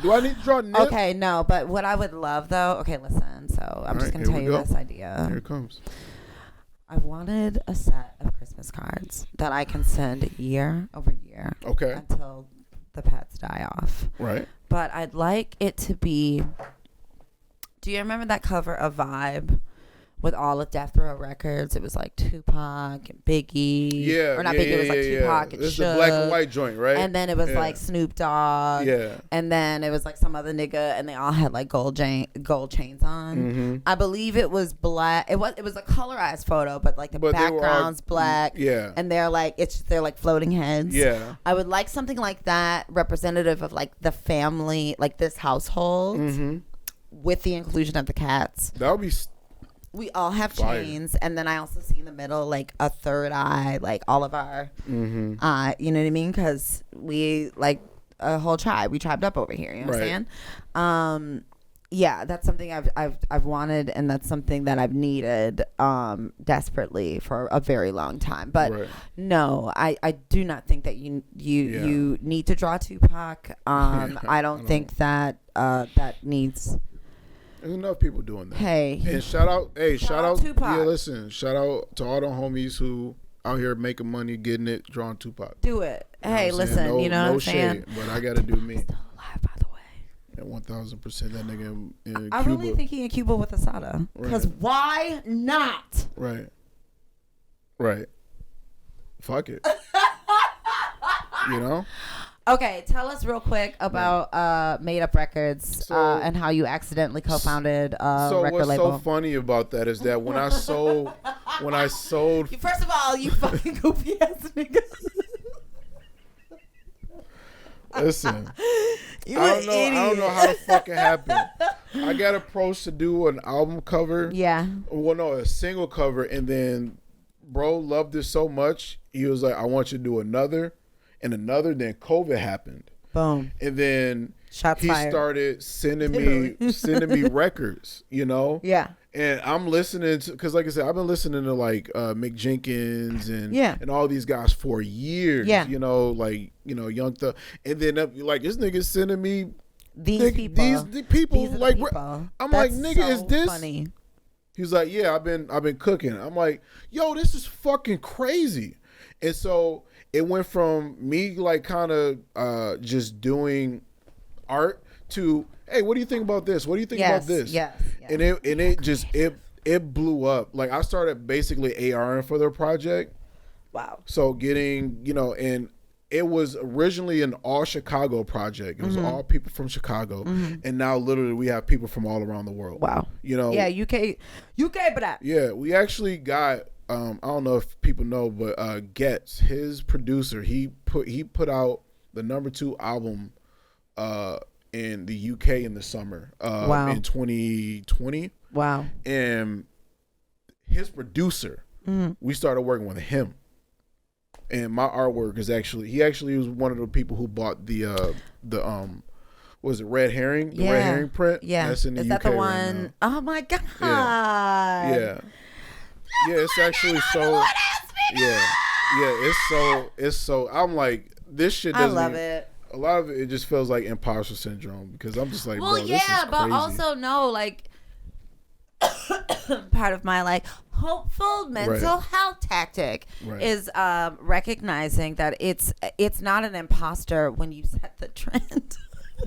Do I need to draw Nip? Okay, no, but what I would love though. Okay, listen. So I'm just gonna tell you this idea. Here it comes. I wanted a set of Christmas cards that I can send year over year. Okay. Until the pets die off. Right. But I'd like it to be. Do you remember that cover of Vibe with all of Death Row Records? It was like Tupac and Biggie. Yeah. Or not Biggie, it was like Tupac and Suge. This is the black and white joint, right? And then it was like Snoop Dogg. Yeah. And then it was like some other nigga, and they all had like gold chains on. Mm-hmm. I believe it was black. It was a colorized photo, but like the background's black. Yeah. And they're like floating heads. Yeah. I would like something like that, representative of like the family, like this household, with the inclusion of the cats. That would be. We all have chains, and then I also see in the middle like a third eye, like all of our, you know what I mean? Because we like a whole tribe. We tribed up over here. You know what I'm saying? Yeah, that's something I've wanted, and that's something that I've needed desperately for a very long time. But no, I do not think that you need to draw Tupac. I don't think that that needs. There's enough people doing that. Hey. And shout out Tupac. Yeah, listen. Shout out to all the homies who out here making money, getting it, drawing Tupac. Do it. You know listen, you know what I'm saying? But I gotta do me. He's still alive, by the way. At 1,000%, that nigga in Cuba. I really think he in Cuba with Asada. Because why not? Right. Fuck it. You know? Okay, tell us real quick about Made Up Records and how you accidentally co-founded a record label. So what's so funny about that is that when I sold first of all, you fucking goofy ass nigga. Listen, I don't know how the fuck it happened. I got approached to do an album cover. Yeah. Well, no, a single cover, and then bro loved it so much, he was like, I want you to do another. And another, then COVID happened. Boom. And then Shots fired. Started sending me records, you know? Yeah. And I'm listening to, because like I said, I've been listening to like Mick Jenkins and all these guys for years, you know, like, you know, Young Thug. And then like this nigga sending me these people. These like, people. I'm That's like, nigga, so is this? Funny. He's like, yeah, I've been cooking. I'm like, yo, this is fucking crazy. And so it went from me like kind of just doing art to, hey, what do you think about this? What do you think about this? Yes. And it just it blew up. Like I started basically ARing for their project. Wow. So getting, you know, and it was originally an all Chicago project. It was all people from Chicago, and now literally we have people from all around the world. Wow. You know. Yeah, UK, but that. Yeah, we actually got. I don't know if people know, but Getz, his producer, he put out the #2 album in the UK in the summer in 2020. Wow. And his producer, we started working with him. And my artwork is he actually was one of the people who bought the was it Red Herring? The Red Herring print? Yeah. That's in the UK. Is that the one? Right, oh my God. Yeah. Yeah, it's actually so. It's so. I'm like, this shit doesn't. I love it. A lot of it just feels like imposter syndrome because I'm just like, well, bro, this is crazy. But also no, like, part of my like hopeful mental health tactic is recognizing that it's not an imposter when you set the trend.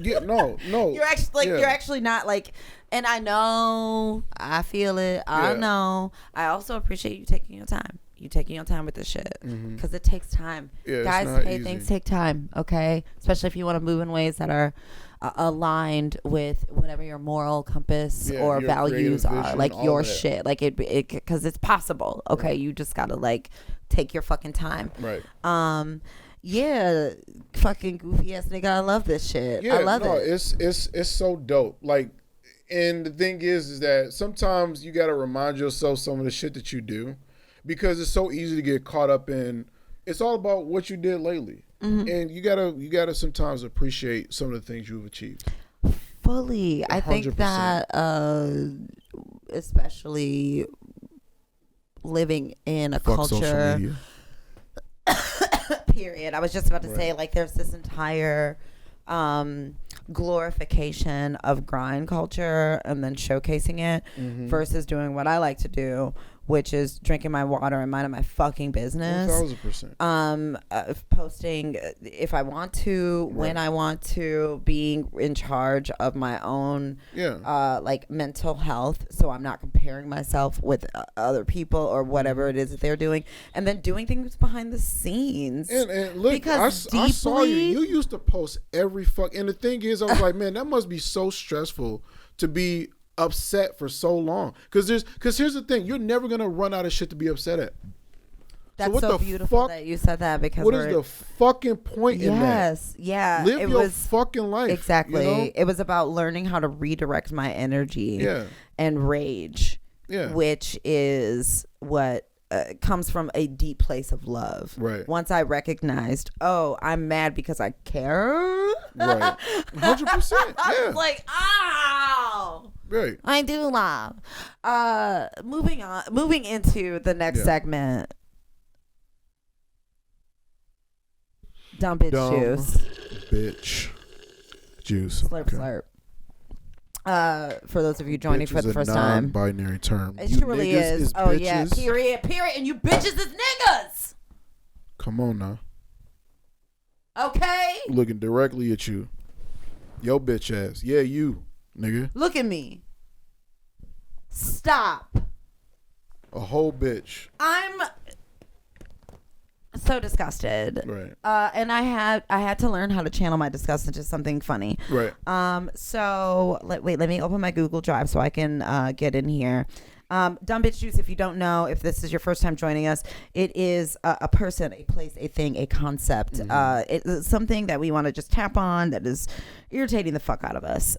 Yeah, no. You're actually not like, and I know, I feel it. I know. I also appreciate you taking your time. You taking your time with this shit because it takes time. Yeah, guys, hey, things take time. Okay, especially if you want to move in ways that are aligned with whatever your moral compass or values are, like your shit, like it because it's possible. Okay, right. You just gotta like take your fucking time. Right. Yeah, fucking goofy ass nigga. I love this shit. I love it. It's so dope. Like, and the thing is that sometimes you gotta remind yourself some of the shit that you do, because it's so easy to get caught up in. It's all about what you did lately, and you gotta sometimes appreciate some of the things you've achieved. Fully, 100%. I think that especially living in a culture. Period. I was just about to say, like, there's this entire glorification of grind culture and then showcasing it versus doing what I like to do, which is drinking my water and minding my fucking business. 1,000%. Posting if I want to, when I want to, being in charge of my own like mental health, so I'm not comparing myself with other people or whatever it is that they're doing, and then doing things behind the scenes. And look, because I saw you used to post every and the thing is, I was like, man, that must be so stressful to be upset for so long, because here's the thing, you're never gonna run out of shit to be upset at. That's so beautiful that you said that, because what is the fucking point in that? Live your fucking life. Exactly. You know? It was about learning how to redirect my energy and rage, which is what comes from a deep place of love. Right. Once I recognized, I'm mad because I care. Right. 100%. Yeah. I was like, ow. Right. I do love. Moving into the next segment. Dumb bitch juice. Bitch juice. Slurp. For those of you joining for the first time, non-binary term. It truly is. Oh yeah. Period. And you bitches is niggas. Come on now. Okay. Looking directly at you. Yo bitch ass. Yeah, you, nigga. Look at me. Stop. A whole bitch. I'm so disgusted. Right. And I had to learn how to channel my disgust into something funny. Right. So let me open my Google Drive so I can get in here. Dumb bitch juice, if you don't know, if this is your first time joining us, it is a person, a place, a thing, a concept. It's something that we want to just tap on that is irritating the fuck out of us.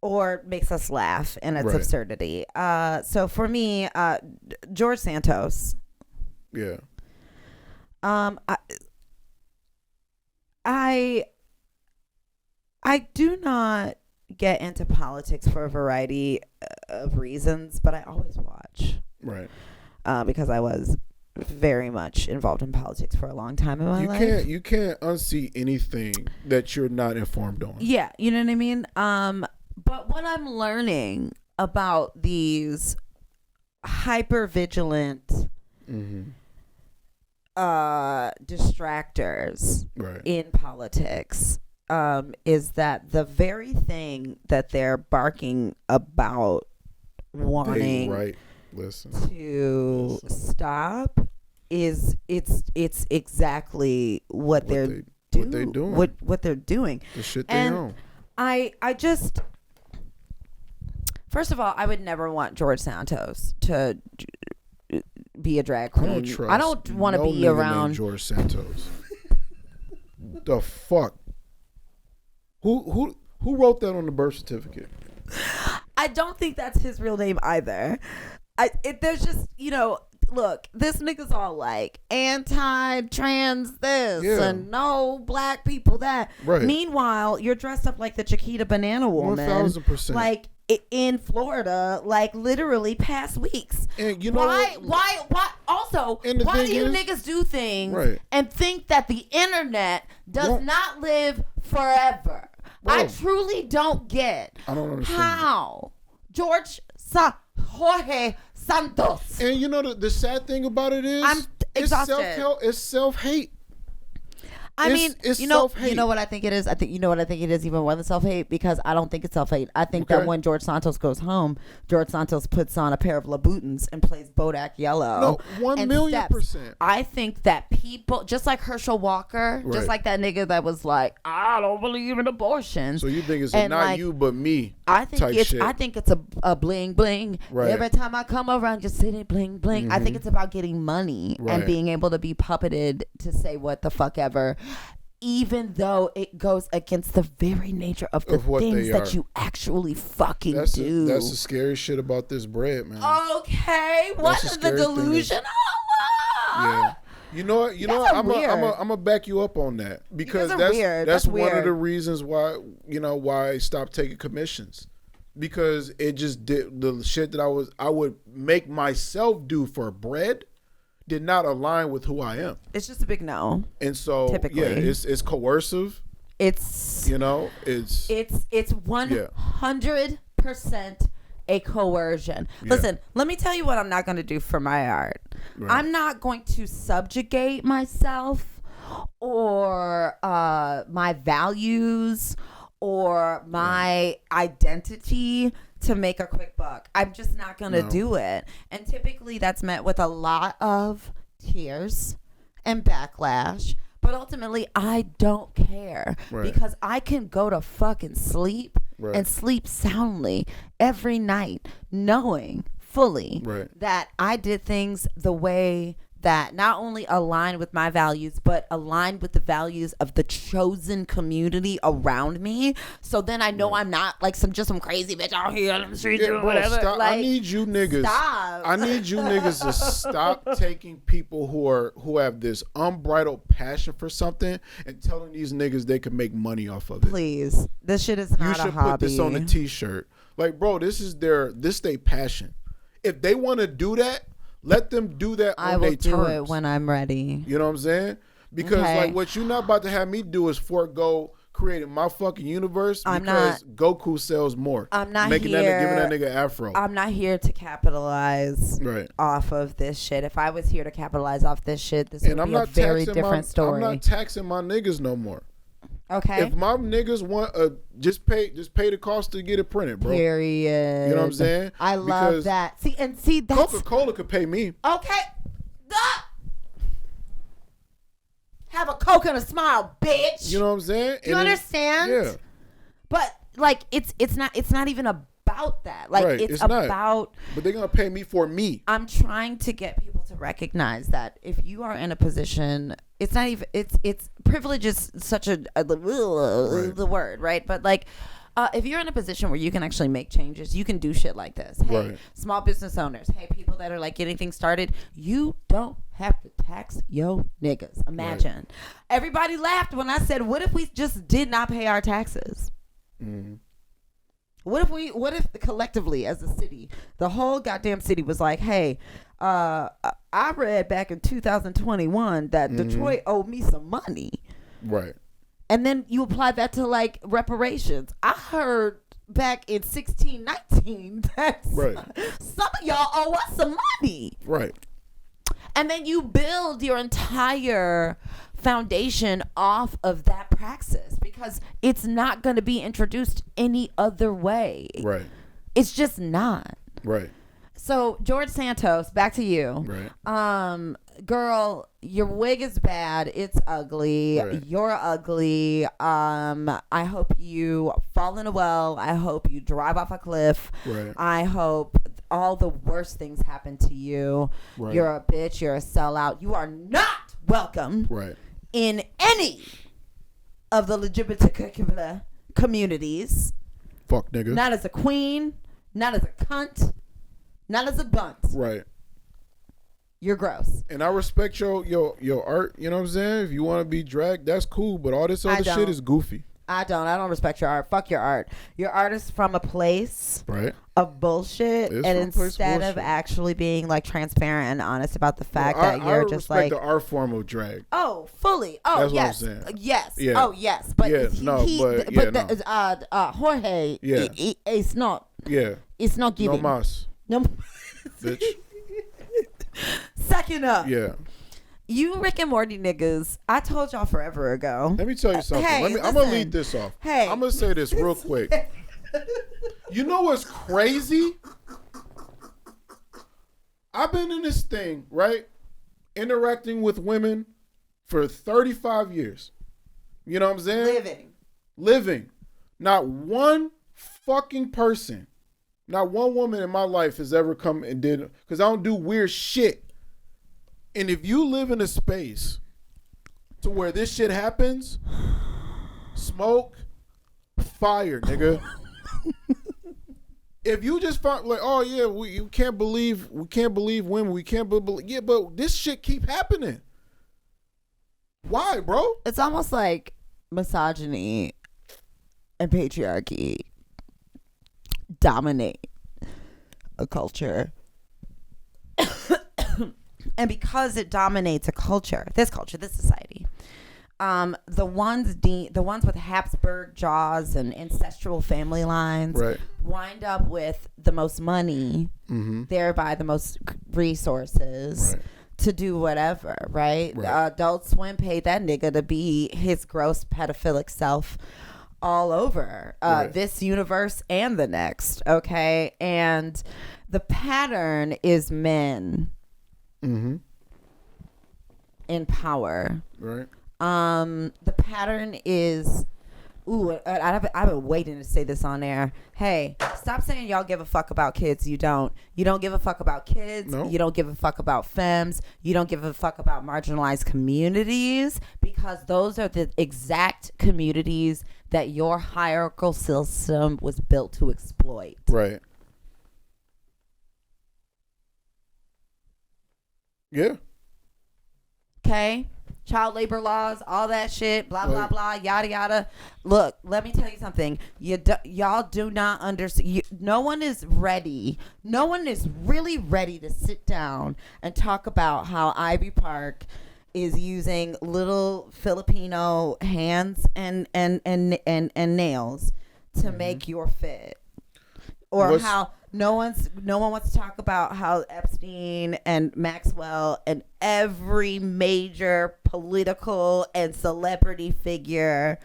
Or makes us laugh in its absurdity. So for me, George Santos. Yeah. I do not get into politics for a variety of reasons, but I always watch. Right. Because I was very much involved in politics for a long time in my life. You can't unsee anything that you're not informed on. Yeah, you know what I mean? But what I'm learning about these hyper vigilant distractors in politics is that the very thing that they're barking about wanting to stop is it's exactly what they're doing. What they're doing. The shit they own. I just, first of all, I would never want George Santos to be a drag queen. I don't want to be around George Santos. The fuck? Who wrote that on the birth certificate? I don't think that's his real name either. There's just, look, this nigga's all like anti-trans this and no black people that. Right. Meanwhile, you're dressed up like the Chiquita Banana Woman. 1,000%. Like in Florida, like literally past weeks. And you know why also, why do you niggas do things and think that the internet does not live forever? Bro, I truly don't get how Jorge Santos. And you know the sad thing about it is I'm exhausted. It's self-hate. I mean, it's self-hate. You know what I think it is? You know what I think it is even more than self-hate, because I don't think it's self-hate. I think that when George Santos goes home, George Santos puts on a pair of Louboutins and plays Bodak Yellow. No, 1,000,000%. I think that people, just like Herschel Walker, just like that nigga that was like, I don't believe in abortion. So you think it's not like, you but me? I think it's a bling bling. Right. Every time I come around, just sitting bling bling. Mm-hmm. I think it's about getting money and being able to be puppeted to say what the fuck ever, even though it goes against the very nature of the things that you actually fucking do. That's the scary shit about this bread, man. Okay, what is the delusion? Yeah. You know what? I'm gonna back you up on that, because that's one of the reasons why I stopped taking commissions, because it just did the shit that I would make myself do for bread did not align with who I am. It's just a big no. And so typically, it's coercive. It's it's 100% a coercion. Yeah. Listen, let me tell you what I'm not going to do for my art. Right. I'm not going to subjugate myself or my values or my identity to make a quick buck. I'm just not going to do it. And typically that's met with a lot of tears and backlash. But ultimately, I don't care, because I can go to fucking sleep and sleep soundly every night, knowing fully that I did things the way that not only aligned with my values, but aligned with the values of the chosen community around me. So then I know I'm not like some crazy bitch out here on the street doing whatever. Stop. Like, I need you niggas. Stop. I need you niggas to stop taking people who have this unbridled passion for something and telling these niggas they can make money off of it. Please, this shit is not a hobby. You should put this on a t-shirt. Like, bro, this is their passion. If they want to do that, let them do that on their terms. I will do it when I'm ready. You know what I'm saying? Because like what you're not about to have me do is forego creating my fucking universe because Goku sells more. I'm not giving that nigga afro. I'm not here to capitalize off of this shit. If I was here to capitalize off this shit, this would be a very different story. I'm not taxing my niggas no more. Okay. If my niggas want just pay the cost to get it printed, bro. Period. You know what I'm saying? I love that. See that's Coca-Cola could pay me. Okay. Have a Coke and a smile, bitch. You know what I'm saying? You understand? Yeah. But like it's not even about that. Like it's about not. But they're gonna pay me for me. I'm trying to get people to recognize that if you are in a position, it's not even it's privilege is such the word, right? But like if you're in a position where you can actually make changes, you can do shit like this. Hey, small business owners, hey, people that are like getting things started, you don't have to tax yo niggas. Imagine. Everybody laughed when I said, what if we just did not pay our taxes? Mm-hmm. What if collectively as a city, the whole goddamn city was like, hey, I read back in 2021 that Detroit owed me some money. Right. And then you apply that to like reparations. I heard back in 1619 that some of y'all owe us some money. Right. And then you build your entire foundation off of that praxis because it's not going to be introduced any other way. Right. It's just not. Right. So George Santos, back to you. Right. Girl, your wig is bad. It's ugly. Right. You're ugly. I hope you fall in a well. I hope you drive off a cliff. Right. I hope all the worst things happen to you. Right. You're a bitch. You're a sellout. You are not welcome. Right. In any of the legitimate communities. Fuck nigga. Not as a queen. Not as a cunt. Not as a bunt. Right. You're gross. And I respect your art, you know what I'm saying? If you want to be dragged, that's cool. But all this other shit is goofy. I don't respect your art. Fuck your art. Your art is from a place of bullshit. And instead of actually being like transparent and honest about the fact that you're just like. I respect the art form of drag. Oh, fully. Oh, that's yes. What I'm saying. Yes. Yeah. Oh, yes. But Jorge, it's not. Yeah. It's not giving. No mas. No. Bitch. Second up. Yeah. You Rick and Morty niggas, I told y'all forever ago. Let me tell you something. Hey, I'm going to lead this off. Hey. I'm going to say this real quick. You know what's crazy? I've been in this thing, right? Interacting with women for 35 years. You know what I'm saying? Living. Not one fucking person, not one woman in my life has ever come and did, because I don't do weird shit. And if you live in a space to where this shit happens, smoke, fire, nigga. If you just find like, oh yeah, we can't believe women, we can't believe, yeah, but this shit keep happening. Why, bro? It's almost like misogyny and patriarchy dominate a culture. And because it dominates a culture, this society, the ones with Habsburg jaws and ancestral family lines wind up with the most money, thereby the most resources to do whatever, right? Adult Swim paid that nigga to be his gross pedophilic self all over this universe and the next, okay? And the pattern is men in power. Right. The pattern is, I've been waiting to say this on air. Hey, stop saying y'all give a fuck about kids. You don't. You don't give a fuck about kids. No. You don't give a fuck about femmes. You don't give a fuck about marginalized communities, because those are the exact communities that your hierarchical system was built to exploit. Right. Yeah. Okay. Child labor laws, all that shit, blah, blah, blah, yada, yada. Look, let me tell you something. Y'all do not understand. No one is ready. No one is really ready to sit down and talk about how Ivy Park is using little Filipino hands and nails to make your fit. Or how no one wants to talk about how Epstein and Maxwell and every major political and celebrity figure,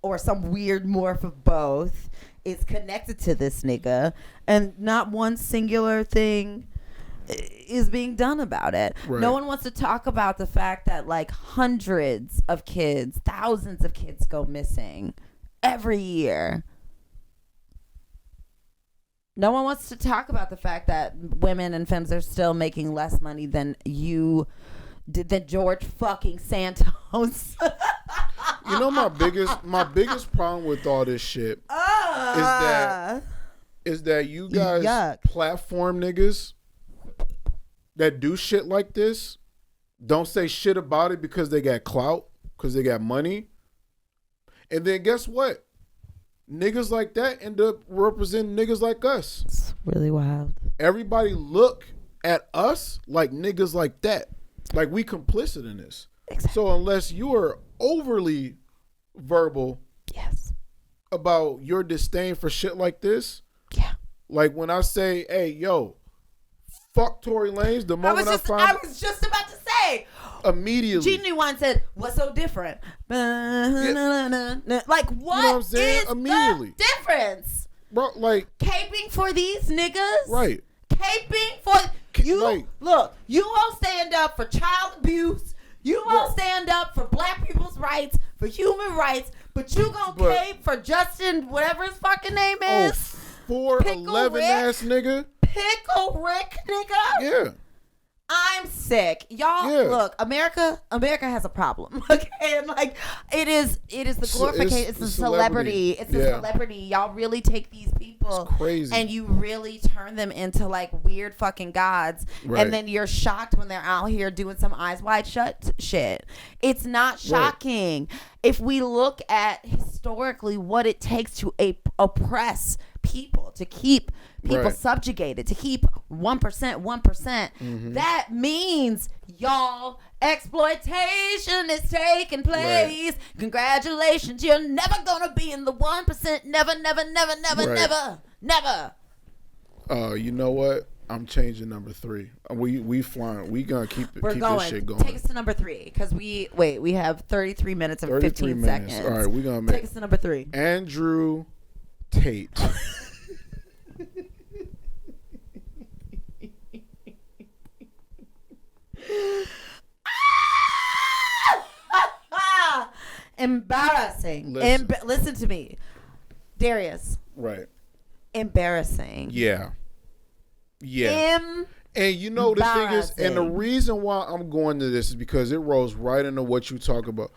or some weird morph of both, is connected to this nigga, and not one singular thing is being done about it. Right. No one wants to talk about the fact that like hundreds of kids, thousands of kids go missing every year. No one wants to talk about the fact that women and femmes are still making less money than George fucking Santos. You know, my biggest problem with all this shit is that you guys platform niggas that do shit like this don't say shit about it because they got clout, because they got money. And then guess what? Niggas like that end up representing niggas like us. It's really wild. Everybody look at us like niggas like that. Like we complicit in this. Exactly. So unless you are overly verbal about your disdain for shit like this. Yeah. Like when I say, hey, yo, fuck Tory Lanez, the moment I was just about to say. Immediately. Genie One said, what's so different? Yeah. Like, what, you know what I'm saying? Is the difference? Bro, like. Caping for these niggas? Right. Caping for. You, like, look, you won't stand up for child abuse. You won't stand up for black people's rights, for human rights, but you gonna cape for Justin, whatever his fucking name is. 4'11" ass nigga. Pickle Rick, nigga. Yeah. I'm sick. Y'all, look, America has a problem. Okay, and like it is the glorification. It's the celebrity. It's the celebrity. Y'all really take these people and you really turn them into like weird fucking gods. Right. And then you're shocked when they're out here doing some eyes wide shut shit. It's not shocking. Right. If we look at historically what it takes to oppress people, to keep people subjugated, to keep 1%, that means, y'all, exploitation is taking place. Congratulations, you're never gonna be in the 1%. Never. You know what? I'm changing number 3. We flying. We gonna keep this shit going. Take us to number 3 because we have 33 minutes and 15 seconds. All right, we gonna take us to number 3. Andrew Tate. Embarrassing. Listen to me, Darius. Right. Embarrassing. Yeah. And you know the thing is, and the reason why I'm going to this is because it rolls right into what you talk about.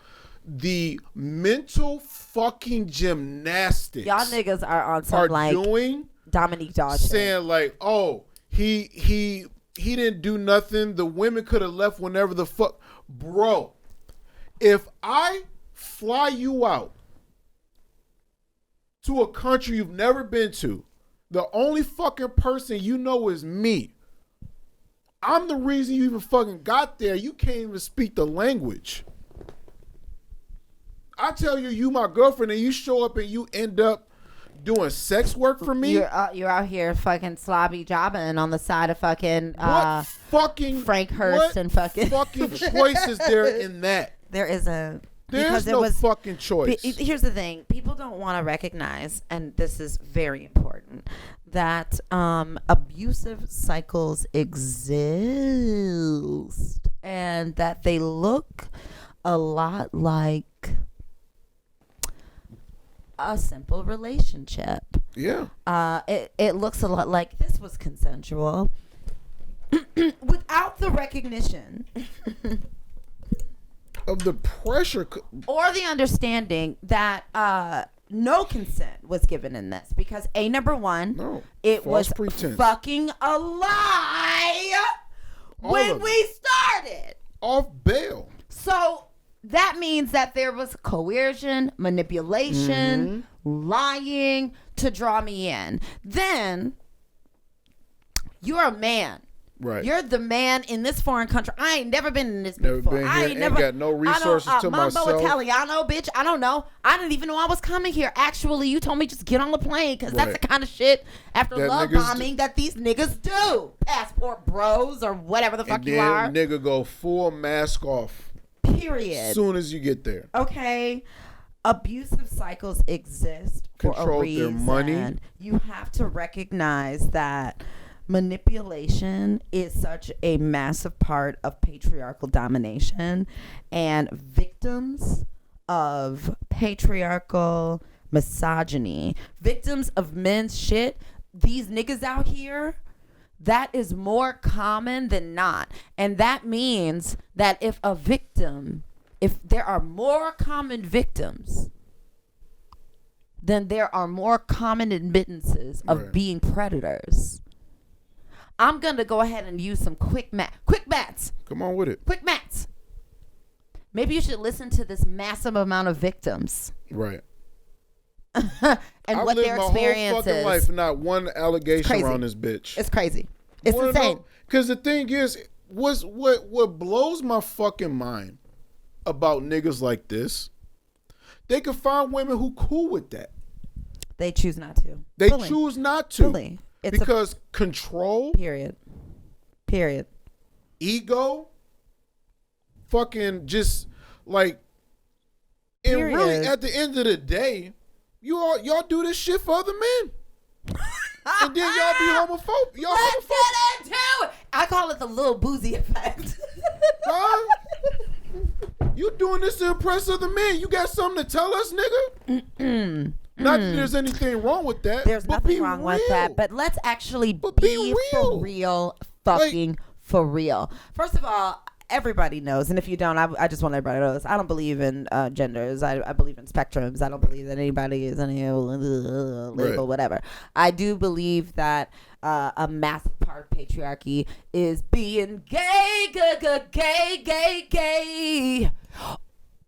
The mental fucking gymnastics y'all niggas are on some doing Dominique Dawes saying like, oh, he didn't do nothing. The women could have left whenever the fuck. Bro, if I fly you out to a country you've never been to, the only fucking person you know is me. I'm the reason you even fucking got there. You can't even speak the language. I tell you my girlfriend, and you show up and you end up doing sex work for me. You're out here fucking slobby jobbing on the side of fucking Frank Hurst what and fucking choice is there in that? There isn't. There's no fucking choice. Here's the thing. People don't want to recognize, and this is very important, that abusive cycles exist and that they look a lot like a simple relationship. Yeah. It looks a lot like this was consensual without the recognition of the pressure or the understanding that no consent was given in this, because number one, it was pretense. Fucking a lie when we started off bail. So that means that there was coercion, manipulation, lying to draw me in. Then you're a man. Right. You're the man in this foreign country. I ain't never been in this before. I ain't never got no resources to myself. Mambo Italiano, bitch. I don't know. I didn't even know I was coming here. Actually, you told me just get on the plane because that's the kind of shit after that love bombing that these niggas do. Passport bros or whatever the fuck you are. And then nigga go full mask off. Period. As soon as you get there. Okay. Abusive cycles exist for a reason. Their money. You have to recognize that manipulation is such a massive part of patriarchal domination, and victims of patriarchal misogyny, victims of men's shit, these niggas out here, that is more common than not. And that means that if there are more common victims, then there are more common admittances of being predators. I'm going to go ahead and use some quick maths. Come on with it. Quick maths. Maybe you should listen to this massive amount of victims. Right. And what their experience is. I've lived my whole fucking life, not one allegation around this bitch. It's crazy. It's insane. Because the thing is, what blows my fucking mind about niggas like this, they can find women who cool with that. They choose not to. They choose not to. Fully. Because control. Period. Ego. Fucking just like. And really, at the end of the day, y'all do this shit for other men. And then y'all be homophobic. Let's get into it. I call it the little boozy effect. Huh? You doing this to impress other men? You got something to tell us, nigga? Not that there's anything wrong with that. There's nothing wrong with that. But let's actually be for real. Fucking for real. First of all, everybody knows, and if you don't, I just want everybody to know this. I don't believe in genders. I believe in spectrums. I don't believe that anybody is any label, whatever. I do believe that a massive part of patriarchy is being gay,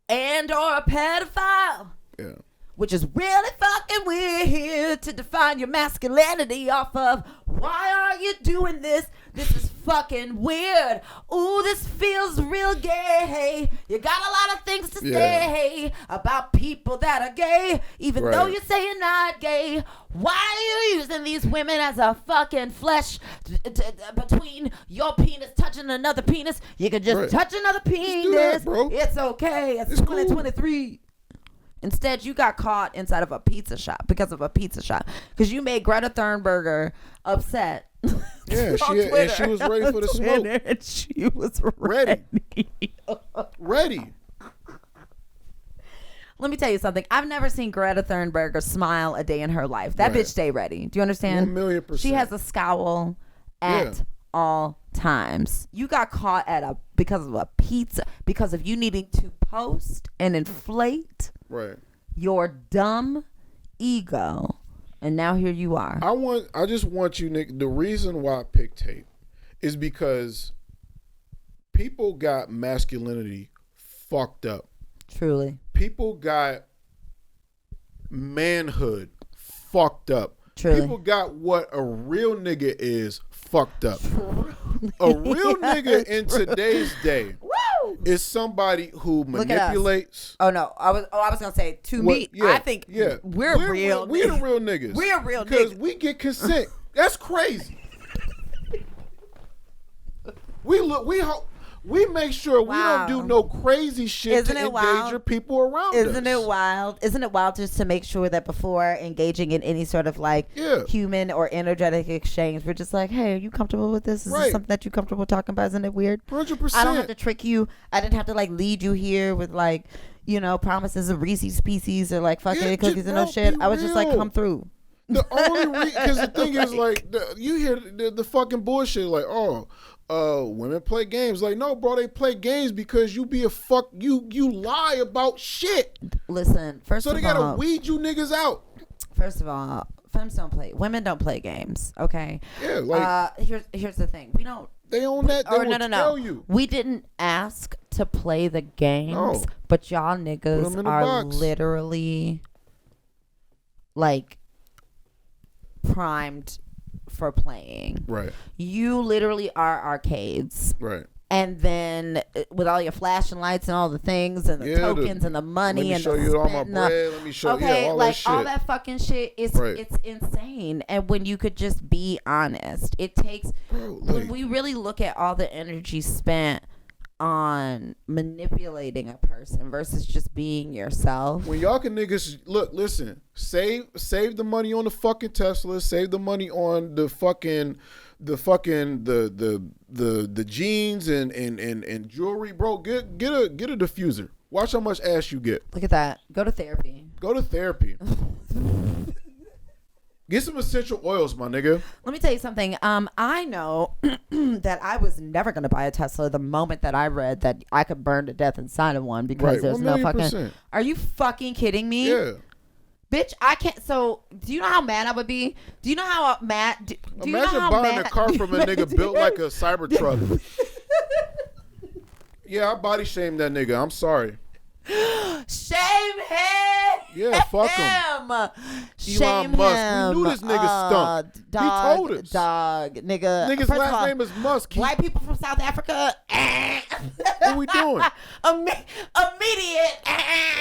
and or a pedophile. Yeah. Which is really fucking weird to define your masculinity off of. Why are you doing this? This is fucking weird. Ooh, this feels real gay. You got a lot of things to say about people that are gay, even though you say you're not gay. Why are you using these women as a fucking flesh between your penis touching another penis? You can just touch another penis. That, it's okay. It's 2023. Cool. Instead, you got caught inside of a pizza shop because of a pizza shop. Because you made Greta Thunberg upset. Yeah, she was ready for the smoke. And she was ready. Ready. Let me tell you something. I've never seen Greta Thunberg smile a day in her life. That bitch stay ready. Do you understand? 1,000,000%. She has a scowl at all times. You got caught because of a pizza, because of you needing to post and inflate your dumb ego, and now here you are. I just want you, Nick. The reason why I picked tape is because people got masculinity fucked up. Truly, people got manhood fucked up. Truly, people got what a real nigga is fucked up. A real nigga in today's day is somebody who manipulates. Oh no, I was gonna say me. I think we're real. We're the real niggas. We're real niggas because we get consent. That's crazy. We make sure we don't do no crazy shit to endanger people around us. Isn't it wild? Isn't it wild just to make sure that before engaging in any sort of human or energetic exchange, we're just like, hey, are you comfortable with this? Is this something that you're comfortable talking about? Isn't it weird? 100%. I don't have to trick you. I didn't have to lead you here with promises of Reese's Pieces or fucking cookies and no shit. I was just come through. The only because the thing is you hear the fucking bullshit women play games. No, bro, they play games because you lie about shit. Listen, so they gotta weed you niggas out. First of all, women don't play games, okay? Yeah, here's the thing. We don't. They own that. They will tell you. We didn't ask to play the games, but y'all niggas are literally primed for playing. Right. You literally are arcades. Right. And then with all your flashing lights and all the things and the tokens and the money and let me show you all my bread. Let me show you all that shit. All that fucking shit is it's insane. And when you could just be honest, it takes when we really look at all the energy spent on manipulating a person versus just being yourself. When y'all can listen, save the money on the fucking Tesla, save the money on the jeans and jewelry, bro. Get a diffuser. Watch how much ass you get. Look at that. Go to therapy. Get some essential oils, my nigga. Let me tell you something. I know that I was never going to buy a Tesla the moment that I read that I could burn to death inside of one because there's no fucking... Are you fucking kidding me? Yeah. Bitch, I can't... So, do you know how mad I would be? Do you know how mad... Imagine buying a car from a nigga built like a Cybertruck. Yeah, I body shamed that nigga. I'm sorry. Shame him. Yeah, fuck him. Elon Musk. We knew this nigga stunk. He told us. Nigga's last name is Musk. White people from South Africa. What we doing? Immediate.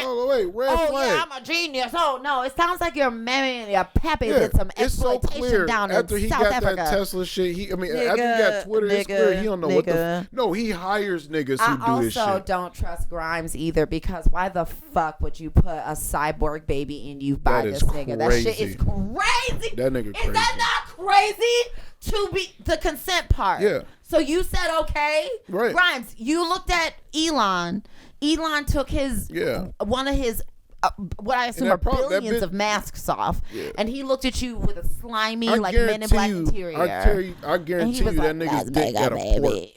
Oh, wait, red flag. Yeah, I'm a genius. Oh, no, it sounds like your mammy, your pappy did some exploitation down in South Africa. After he got that Tesla shit, after he got Twitter, it's clear he don't know what the... No, he hires niggas who do this shit. I also don't trust Grimes either because why the fuck would you put a cyborg baby in you by this nigga? That shit is crazy. That nigga crazy. Is that not crazy? To be the consent part. Yeah. So you said okay. Right. Grimes, you looked at Elon. Elon took one of his what I assume are billions of masks off, and he looked at you with a slimy Men in Black interior. I guarantee you that nigga's dick got a port.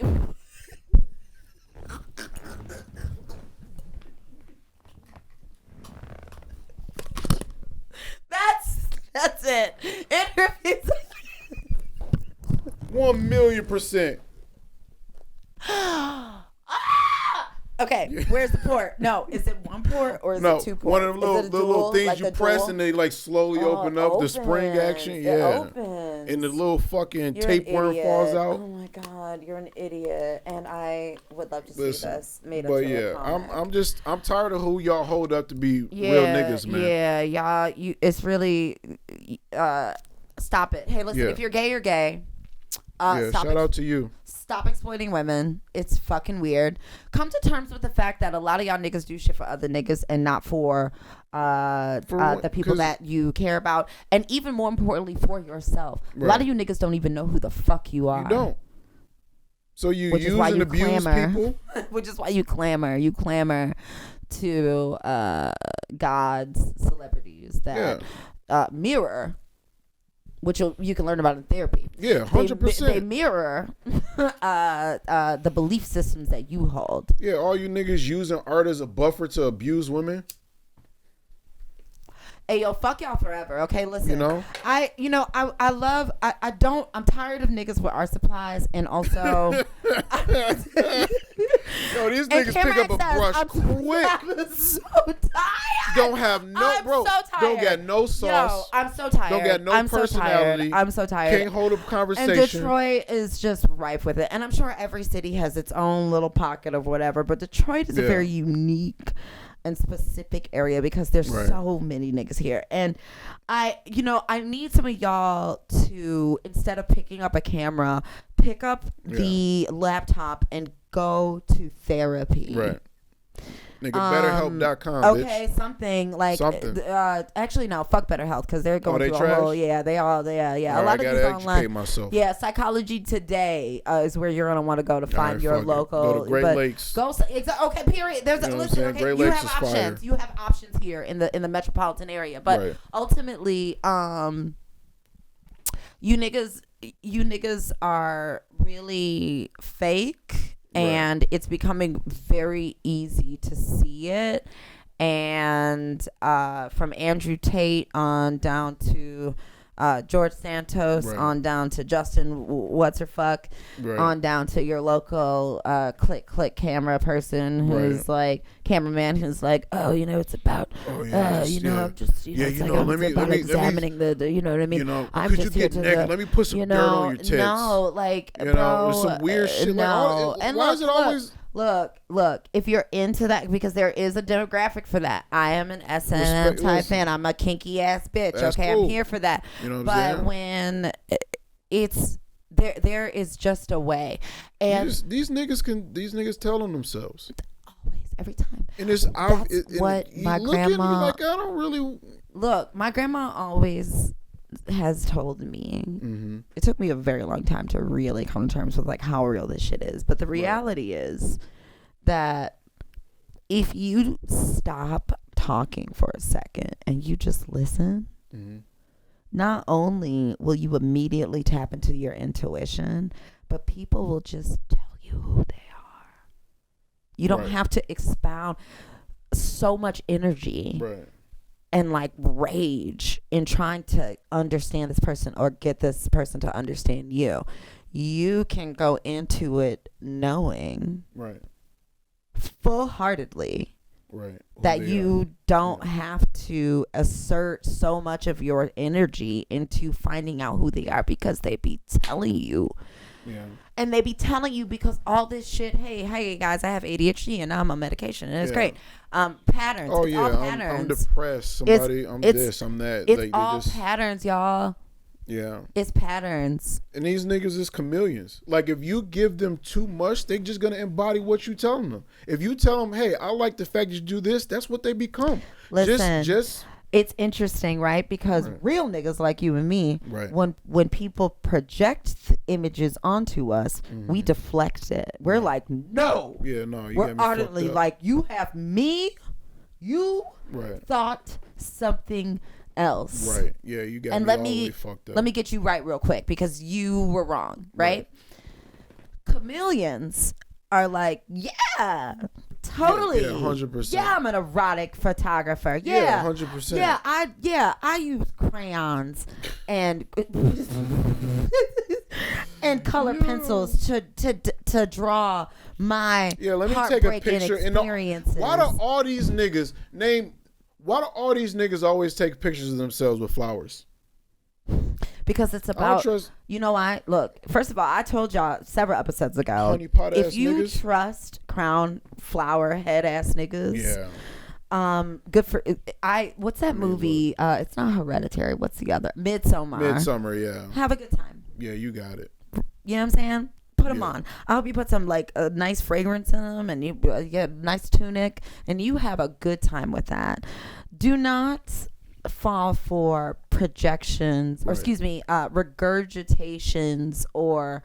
That's it. Interviews. 1,000,000%. Okay, where's the port? No, is it one port or is it two ports? One of them little things like you press and they like slowly open up. The spring action, yeah. It opens. And the little fucking tapeworm falls out. Oh my God, you're an idiot. And I would love to see this made but yeah, I'm tired of who y'all hold up to be real niggas, man. Yeah, y'all, it's really, stop it. Hey, listen, if you're gay, you're gay. Shout out to you. Stop exploiting women. It's fucking weird. Come to terms with the fact that a lot of y'all niggas do shit for other niggas and not for the people that you care about. And even more importantly, for yourself. Right. A lot of you niggas don't even know who the fuck you are. You don't. So you use and abuse people? Which is why you clamor. You clamor to God's celebrities that mirror, which you can learn about in therapy. Yeah, 100%. They mirror the belief systems that you hold. Yeah, all you niggas using art as a buffer to abuse women. Hey, yo, fuck y'all forever. Okay, listen. I'm tired of niggas with art supplies and also. Yo, these niggas pick up a brush quick. I'm so tired. Don't have no, bro. So tired. Don't got no sauce. Yo, I'm so tired. Don't got no personality. I'm so tired. Can't hold a conversation. And Detroit is just rife with it. And I'm sure every city has its own little pocket of whatever. But Detroit is a very unique and specific area because there's so many niggas here. And I need some of y'all to, instead of picking up a camera, pick up the laptop and go to therapy. Right. Nigga, BetterHelp.com. Okay, bitch. Something like actually no, fuck BetterHelp because they're going through a whole a lot of these online. Myself. Yeah, Psychology Today is where you're gonna want to go to find your local. Go to Great Lakes. Okay, period. There's listen. Okay, Great you Lakes have options. Fire. You have options here in the metropolitan area, but ultimately, you niggas are really fake. And it's becoming very easy to see it. And from Andrew Tate on down to George Santos, on down to Justin What's-Her-Fuck, on down to your local click camera person who's like, cameraman who's like, it's about, I'm just, let me examining the, you know what I mean? I'm could you get naked? Let me put some dirt on your tits. No, like, bro, it's some weird shit. No. Like, why is it always... Look, if you're into that, because there is a demographic for that. I am an S&M type fan. I'm a kinky ass bitch. That's okay, cool. I'm here for that. You know what but when it's there is just a way. And these niggas tell on themselves. Always, every time. And it's what my grandma. Like, I don't really look. My grandma always has told me. Mm-hmm. It took me a very long time to really come to terms with like how real this shit is, but the reality is that if you stop talking for a second and you just listen, not only will you immediately tap into your intuition, but people will just tell you who they are. You don't have to expound so much energy and like rage in trying to understand this person or get this person to understand you. You can go into it knowing full-heartedly that you don't have to assert so much of your energy into finding out who they are, because they be telling you. And they be telling you because all this shit, hey guys, I have ADHD and I'm on medication and it's great. Patterns. Oh, it's all patterns. I'm depressed. I'm this, I'm that. It's like, all patterns, y'all. Yeah. It's patterns. And these niggas is chameleons. Like, if you give them too much, they just going to embody what you telling them. If you tell them, hey, I like the fact that you do this, that's what they become. Listen. Just it's interesting, right? Because real niggas like you and me, when people project images onto us, we deflect it. We're like, no. Yeah, no. We're ardently like, you have me. You thought something else. Right. Yeah, you got me all the way fucked up. Let me get you right real quick, because you were wrong, right? Chameleons are like, yeah, totally. Yeah, 100%. Yeah, I'm an erotic photographer. Yeah, 100%. Yeah, I use crayons and and color pencils to draw my let me take a picture. Experiences. Why do all these niggas always take pictures of themselves with flowers? Because it's about, you know why? Look, first of all, I told y'all several episodes ago, if you niggas? trust crown flower head ass niggas, good for what's that movie? It's not Hereditary. What's the other? Midsommar, yeah. Have a good time. Yeah, you got it. You know what I'm saying? Put them on. I hope you put some like a nice fragrance in them, and you get a nice tunic, and you have a good time with that. Do not fall for projections, or excuse me, regurgitations, or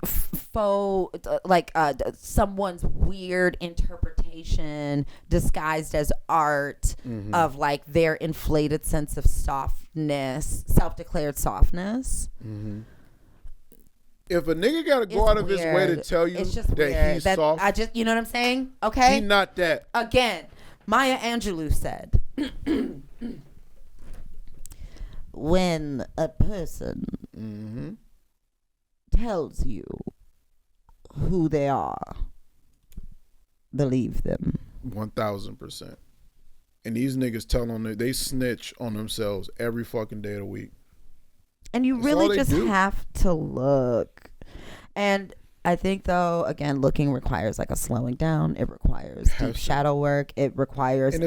faux, like someone's weird interpretation disguised as art of like their inflated sense of softness, self-declared softness. If a nigga gotta go out of his way to tell you that he's soft, you know what I'm saying? Okay, he not that. Again, Maya Angelou said, when a person tells you who they are, believe them. 1000%. And these niggas they snitch on themselves every fucking day of the week. And you really just have to look. And I think, though, again, looking requires like a slowing down. It requires deep shadow work. It requires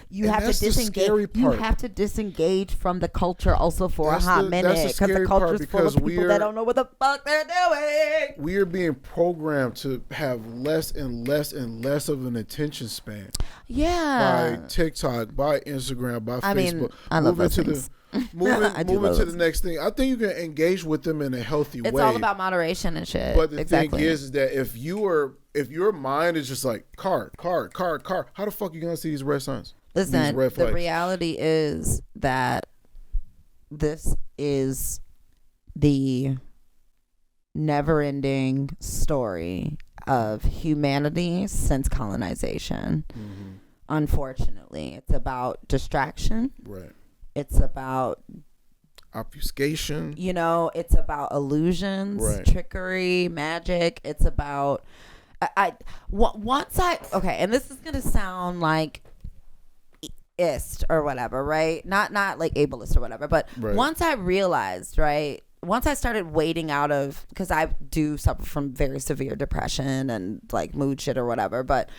you have to disengage. You have to disengage from the culture also for a hot minute, because the culture's full of people that don't know what the fuck they're doing. We are being programmed to have less and less and less of an attention span. Yeah. By TikTok, by Instagram, by Facebook. I love those things. Moving to the next thing. I think you can engage with them in a healthy way. It's all about moderation and shit. But the thing is that if your mind is just like car, how the fuck are you gonna see these red signs? Listen, the reality is that this is the never-ending story of humanity since colonization. Unfortunately, it's about distraction. Right. It's about obfuscation. You know, it's about illusions, trickery, magic. It's about okay, and this is gonna sound like ist or whatever, right? Not like ableist or whatever, but once I realized, right, once I started wading out of, because I do suffer from very severe depression and like mood shit or whatever, but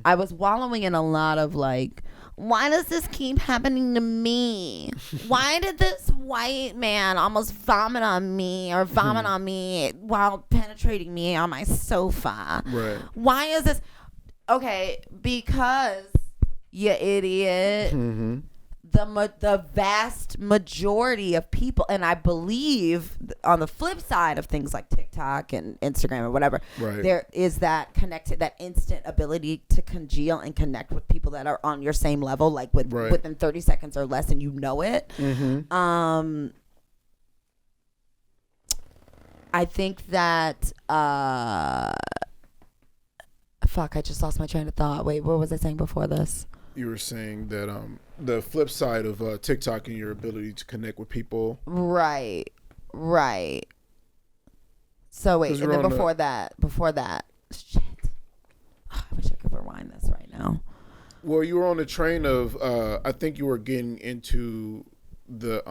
I was wallowing in a lot of like, why does this keep happening to me? Why did this white man almost vomit on me while penetrating me on my sofa? Right. Why is this? Okay, because, you idiot, the vast majority of people, and I believe on the flip side of things like TikTok and Instagram or whatever, there is that instant ability to congeal and connect with people that are on your same level, like within 30 seconds or less, and you know it. I think that fuck, I just lost my train of thought. Wait, what was I saying before this? You were saying that the flip side of TikTok and your ability to connect with people. Right. So wait, and then before that, shit. Oh, I wish I could rewind this right now. Well, you were on the train of, I think you were getting into the,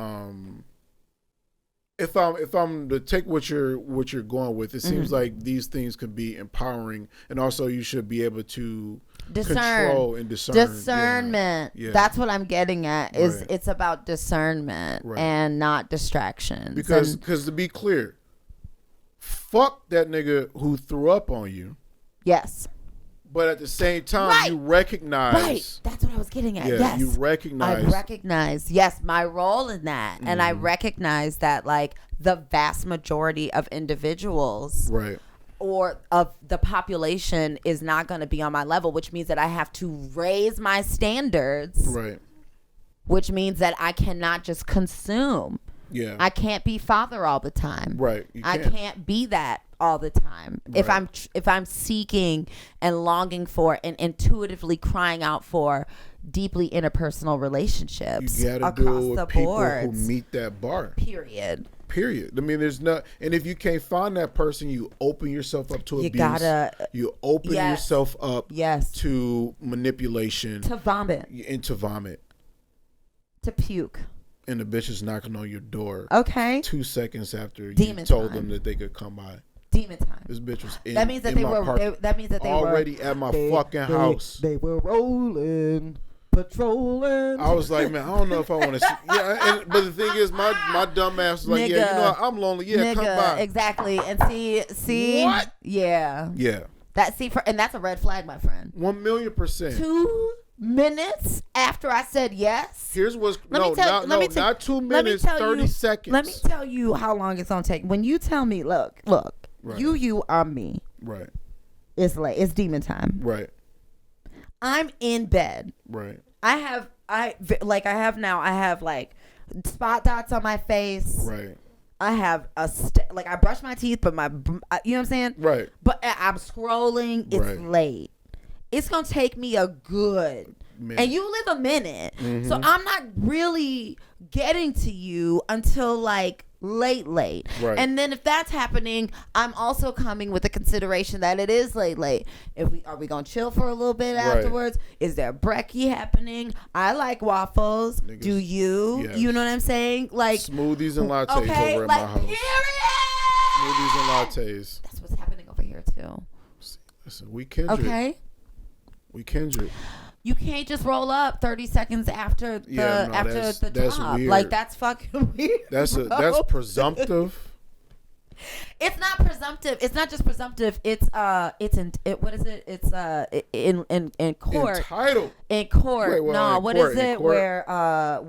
if I'm to take what you're going with, it seems like these things could be empowering, and also you should be able to control and discern. Discernment. Yeah. That's what I'm getting at. Is it's about discernment and not distractions. Because to be clear, fuck that nigga who threw up on you. Yes. But at the same time, you recognize. Right. That's what I was getting at. Yeah, yes. You recognize. I recognize, yes, my role in that. And I recognize that, like, the vast majority of individuals. Right. Or of the population is not going to be on my level, which means that I have to raise my standards. Right. Which means that I cannot just consume. Yeah. I can't be father all the time. Right. I can't be that all the time. Right. If I'm seeking and longing for and intuitively crying out for deeply interpersonal relationships. You gotta deal with people who meet that bar. Period. I mean, there's not, and if you can't find that person, you open yourself up to abuse. You open yourself up to manipulation, to vomit, to puke. And the bitch is knocking on your door. Okay. 2 seconds after you told them that they could come by. Demon time. This bitch was in. That means that they were. That means that they already were at my fucking house. They were rolling, patrolling. I was like, man, I don't know if I want to see. Yeah, but the thing is, my dumb ass was like, yeah, you know what? I'm lonely. Yeah, come by. Exactly. And see. What? Yeah. Yeah. And that's a red flag, my friend. 1,000,000%. 2 minutes after I said yes. Here's what's not 2 minutes, 30 seconds. Let me tell you how long it's gonna take. When you tell me, look, right. you are me. Right. It's late. It's demon time. Right. I'm in bed. Right. I have like spot dots on my face. Right. I have I brush my teeth, but you know what I'm saying? Right. But I'm scrolling. It's late. It's going to take me a good minute. And you live a minute. Mm-hmm. So I'm not really getting to you until like late. Right. And then if that's happening, I'm also coming with the consideration that it is late. Are we going to chill for a little bit afterwards? Is there brekkie happening? I like waffles. Niggas, do you? Yes. You know what I'm saying? Like smoothies and lattes over at my house. Period. Smoothies and lattes. That's what's happening over here too. Listen, we kindred. Okay. We kindred. You can't just roll up 30 seconds after the that's job. Weird. Like that's fucking weird. That's presumptive. It's not presumptive. It's not just presumptive. It's what is it? It's in court. Entitled. In court.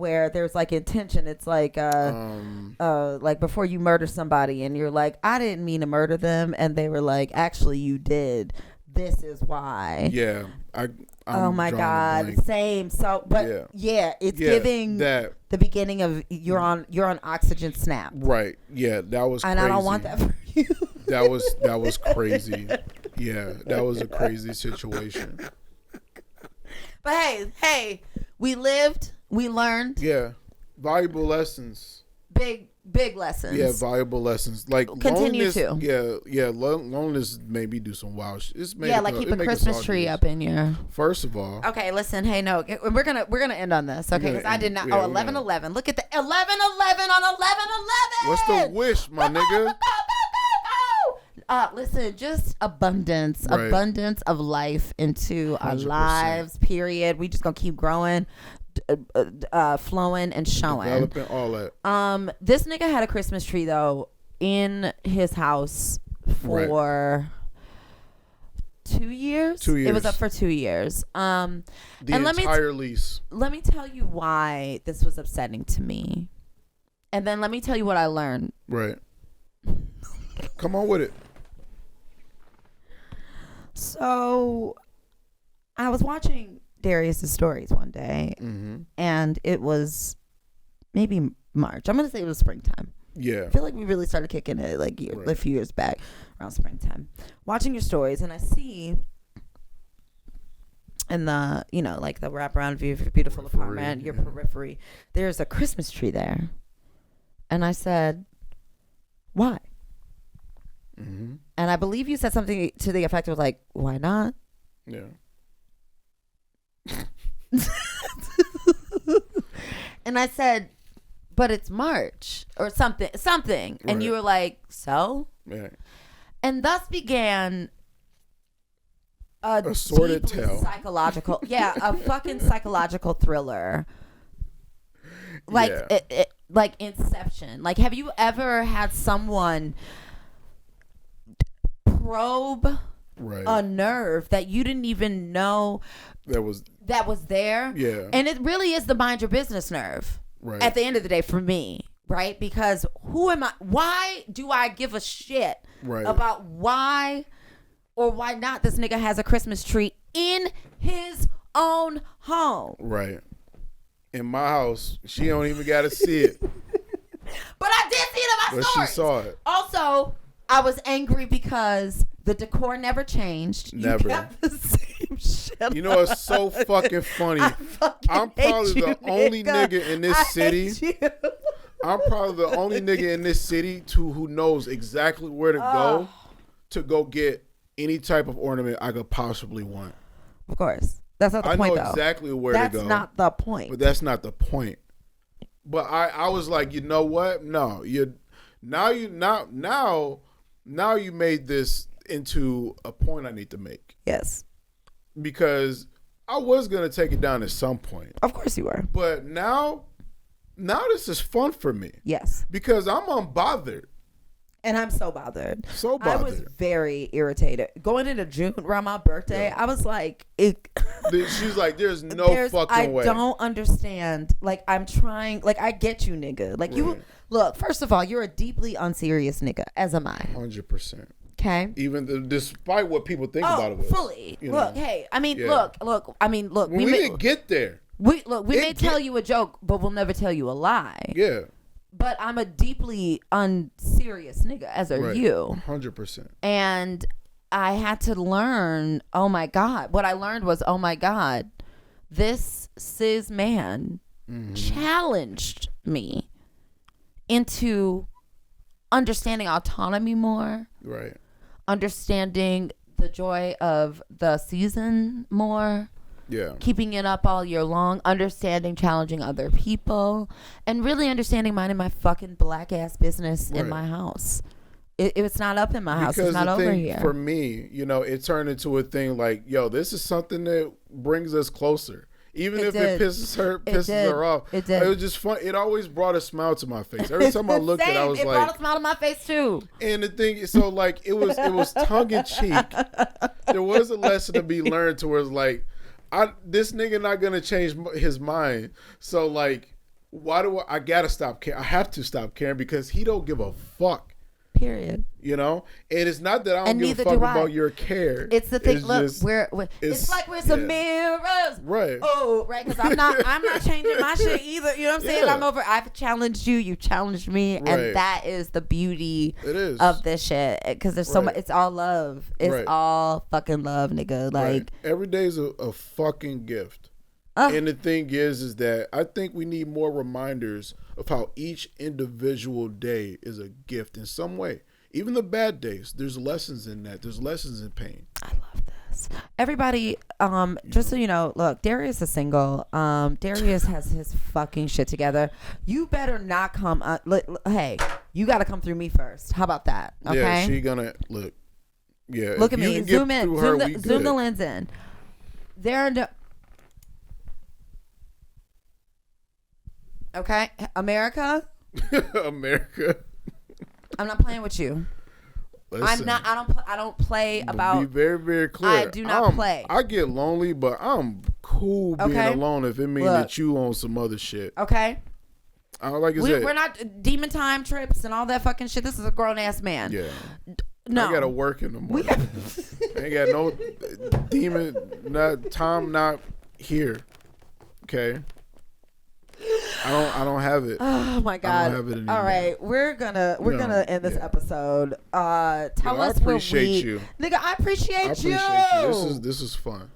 Where there's like intention. It's like like before you murder somebody and you're like, I didn't mean to murder them, and they were like, actually you did. This is why. Yeah. Oh my God. Same. So, but it's giving that the beginning of you're on oxygen snap. Right. Yeah. That was and crazy. I don't want that for you. That was crazy. Yeah. That was a crazy situation. But hey, we lived, we learned. Yeah. Valuable lessons. Big lessons. Yeah, valuable lessons. Like continue loneliness, yeah. Loneliness made me do some wild shit. Keep a Christmas tree up in your. First of all. Okay, listen. Hey, no, we're gonna end on this. Okay, because I did not. 11/11. Look at the 11/11 on 11/11. What's the wish, my nigga? Listen, just abundance of life into 100%. Our lives. Period. We just gonna keep growing. Flowing and showing. Developing all that. This nigga had a Christmas tree though in his house for 2 years. 2 years. It was up for 2 years. The entire lease. Let me tell you why this was upsetting to me, and then let me tell you what I learned. Right. Come on with it. So, I was watching Darius' stories one day, and it was maybe March. I'm gonna say it was springtime. Yeah, I feel like we really started kicking it like a few years back around springtime. Watching your stories, and I see in the like the wraparound view of your beautiful apartment, your periphery, there's a Christmas tree there, and I said, why? And I believe you said something to the effect of like, why not? Yeah. And I said, but it's March or something, and you were like, so? Right. And thus began a sordid tale, psychological, a fucking psychological thriller, like like Inception. Like, have you ever had someone probe a nerve that you didn't even know that was there? Yeah. And it really is the mind your business nerve. Right. At the end of the day for me, right? Because who am I? Why do I give a shit about why or why not this nigga has a Christmas tree in his own home? Right. In my house, she don't even got to see it. But I did see it in my stories. She saw it. Also, I was angry because the decor never changed. Never. You kept the same Shut you know what's so fucking funny? I'm probably the only nigga in this city. I'm probably the only nigga in this city who knows exactly where to go get any type of ornament I could possibly want. Of course. That's not the point, though. I know exactly where to go. That's not the point. But that's not the point. But I was like, you know what? No, now you made this into a point I need to make. Yes. Because I was gonna take it down at some point. Of course you were. But now this is fun for me. Yes. Because I'm unbothered. And I'm so bothered. So bothered. I was very irritated. Going into June around my birthday, I was like... She's like, there's no fucking way. I don't understand. Like, I'm trying... Like, I get you, nigga. Like, you... Look, first of all, you're a deeply unserious nigga, as am I. 100%. Okay? Even despite what people think about it. Fully. Look, hey, I mean, look. We didn't get there. We may tell you a joke, but we'll never tell you a lie. Yeah. But I'm a deeply unserious nigga, as are you. 100%. And I had to learn, oh my God. What I learned was, oh my God, this cis man challenged me into understanding autonomy more. Right. Understanding the joy of the season more. Yeah. Keeping it up all year long, understanding, challenging other people, and really understanding minding my fucking black ass business in my house. It's not up in my house. It's not over here. For me, it turned into a thing like, yo, this is something that brings us closer. Even if it pisses her off. It did. It was just fun. It always brought a smile to my face. Every time I looked at it, I was like... It brought a smile to my face, too. And the thing is, so, like, it was tongue-in-cheek. There was a lesson to be learned towards, like, this nigga not gonna change his mind. So like, why do I gotta stop caring? I have to stop caring because he don't give a fuck. Period. And it's not that I don't give a fuck about your care. It's the thing. Look, it's like we're some mirrors. Right. Oh, right. Because I'm not changing my shit either. You know what I'm saying? Yeah. I've challenged you. You challenged me, and that is the beauty of this shit. Because there's so much. It's all love. It's all fucking love, nigga. Like every day is a fucking gift. And the thing is that I think we need more reminders of how each individual day is a gift in some way. Even the bad days, there's lessons in that. There's lessons in pain. I love this. Everybody, just so you know, look, Darius is single. Darius has his fucking shit together. You better not come. Hey, you got to come through me first. How about that? Okay. Yeah, she gonna look. Yeah. Look at me. Zoom in. Zoom the lens in. Okay, America. America. I'm not playing with you. Listen, I don't play about. Be very, very clear. I do not play. I get lonely, but I'm cool being alone if it means that you on some other shit. Okay. Like I said, we're not demon time trips and all that fucking shit. This is a grown ass man. Yeah. No. I gotta work in the morning. I ain't got no demon. Not here. Okay. I don't have it. Oh my God! I don't have it anymore. All right, we're gonna end this episode. Tell us I appreciate you, nigga. I appreciate you. This is fun.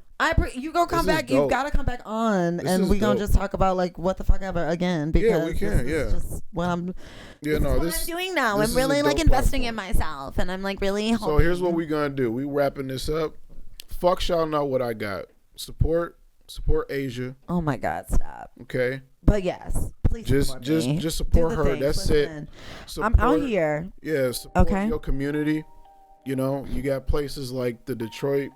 You gonna come back? You gotta come back on, and we gonna just talk about like what the fuck ever again. Because we can. This is just what I'm. Yeah, what I'm doing now. I'm really like investing in myself, and I'm like really. So here's what we gonna do. We wrapping this up. Fuck y'all know what I got. Support Asia. Oh my God! Stop. Okay. But yes, please just support her. That's it. I'm out here. Yeah, support your community. You got places like the Detroit,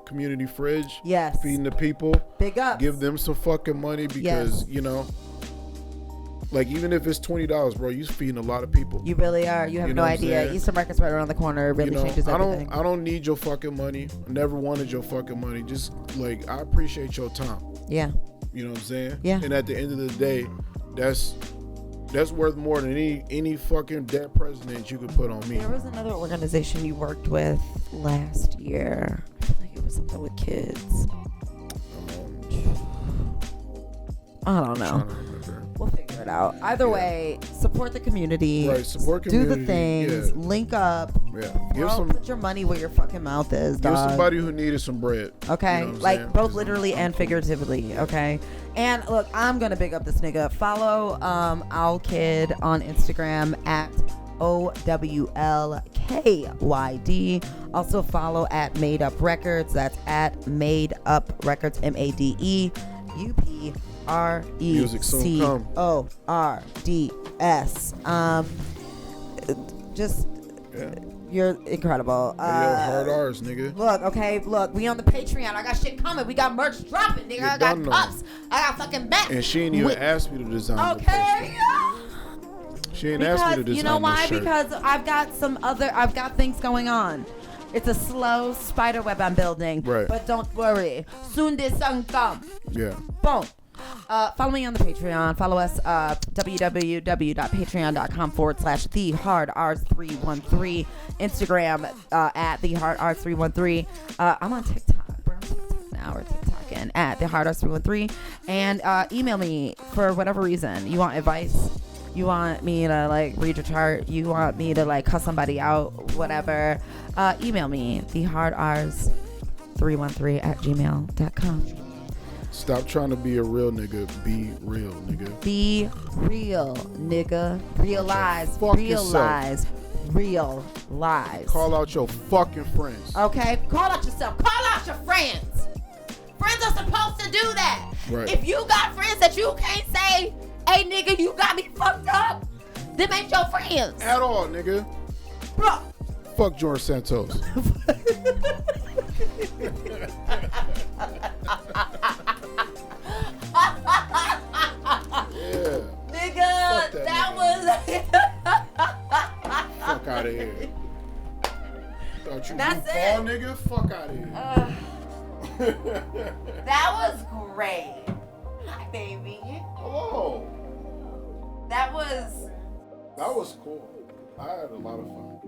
community fridge. Yes. Feeding the people. Big up. Give them some fucking money because like even if it's $20, bro, you're feeding a lot of people. You really are. You have no idea. Eastern Market's right around the corner. It really changes everything. I don't need your fucking money. I never wanted your fucking money. Just like I appreciate your time. Yeah. You know what I'm saying? Yeah. And at the end of the day, that's worth more than any fucking dead president you could put on me. There was another organization you worked with last year. I feel like it was something with kids. I don't know. We'll figure it it out. Either way, support the community. Right, support community. Do the things. Link up. Yeah. Put your money where your fucking mouth is, dog. Give somebody who needed some bread. Okay? You know like, both literally and figuratively, okay? And look, I'm going to big up this nigga. Follow Owlkyd on Instagram at OWLKYD. Also follow at Made Up Records. That's at Made Up Records, MADECORDS. You're incredible. Hard R's, nigga. Look, we on the Patreon. I got shit coming. We got merch dropping, nigga. I got cups. I got fucking bats. And she ain't even asked me to design the poster. She ain't asked me to design. You know why? Because I've got things going on. It's a slow spider web I'm building. Right. But don't worry. Soon this sun come. Yeah. Boom. Follow me on the Patreon. Follow us www.patreon.com/thehardrs313. Instagram at thehardrs313. I'm on TikTok. We're on TikTok now. We're TikToking at thehardrs313. And email me for whatever reason. You want advice? You want me to like read your chart? You want me to like cuss somebody out? Whatever. Email me thehardrs313@gmail.com. Stop trying to be a real nigga. Be real, nigga. Be real, nigga. Realize. Realize. Call out your fucking friends. Okay? Call out yourself. Call out your friends. Friends are supposed to do that. Right. If you got friends that you can't say, hey, nigga, you got me fucked up, them ain't your friends. At all, nigga. Bro. Fuck George Santos. Yeah. Nigga, that was... Fuck out of here. Thought you That's it. Ball, nigga? Fuck out of here. That was great. Hi, baby. Hello. That was cool. I had a lot of fun.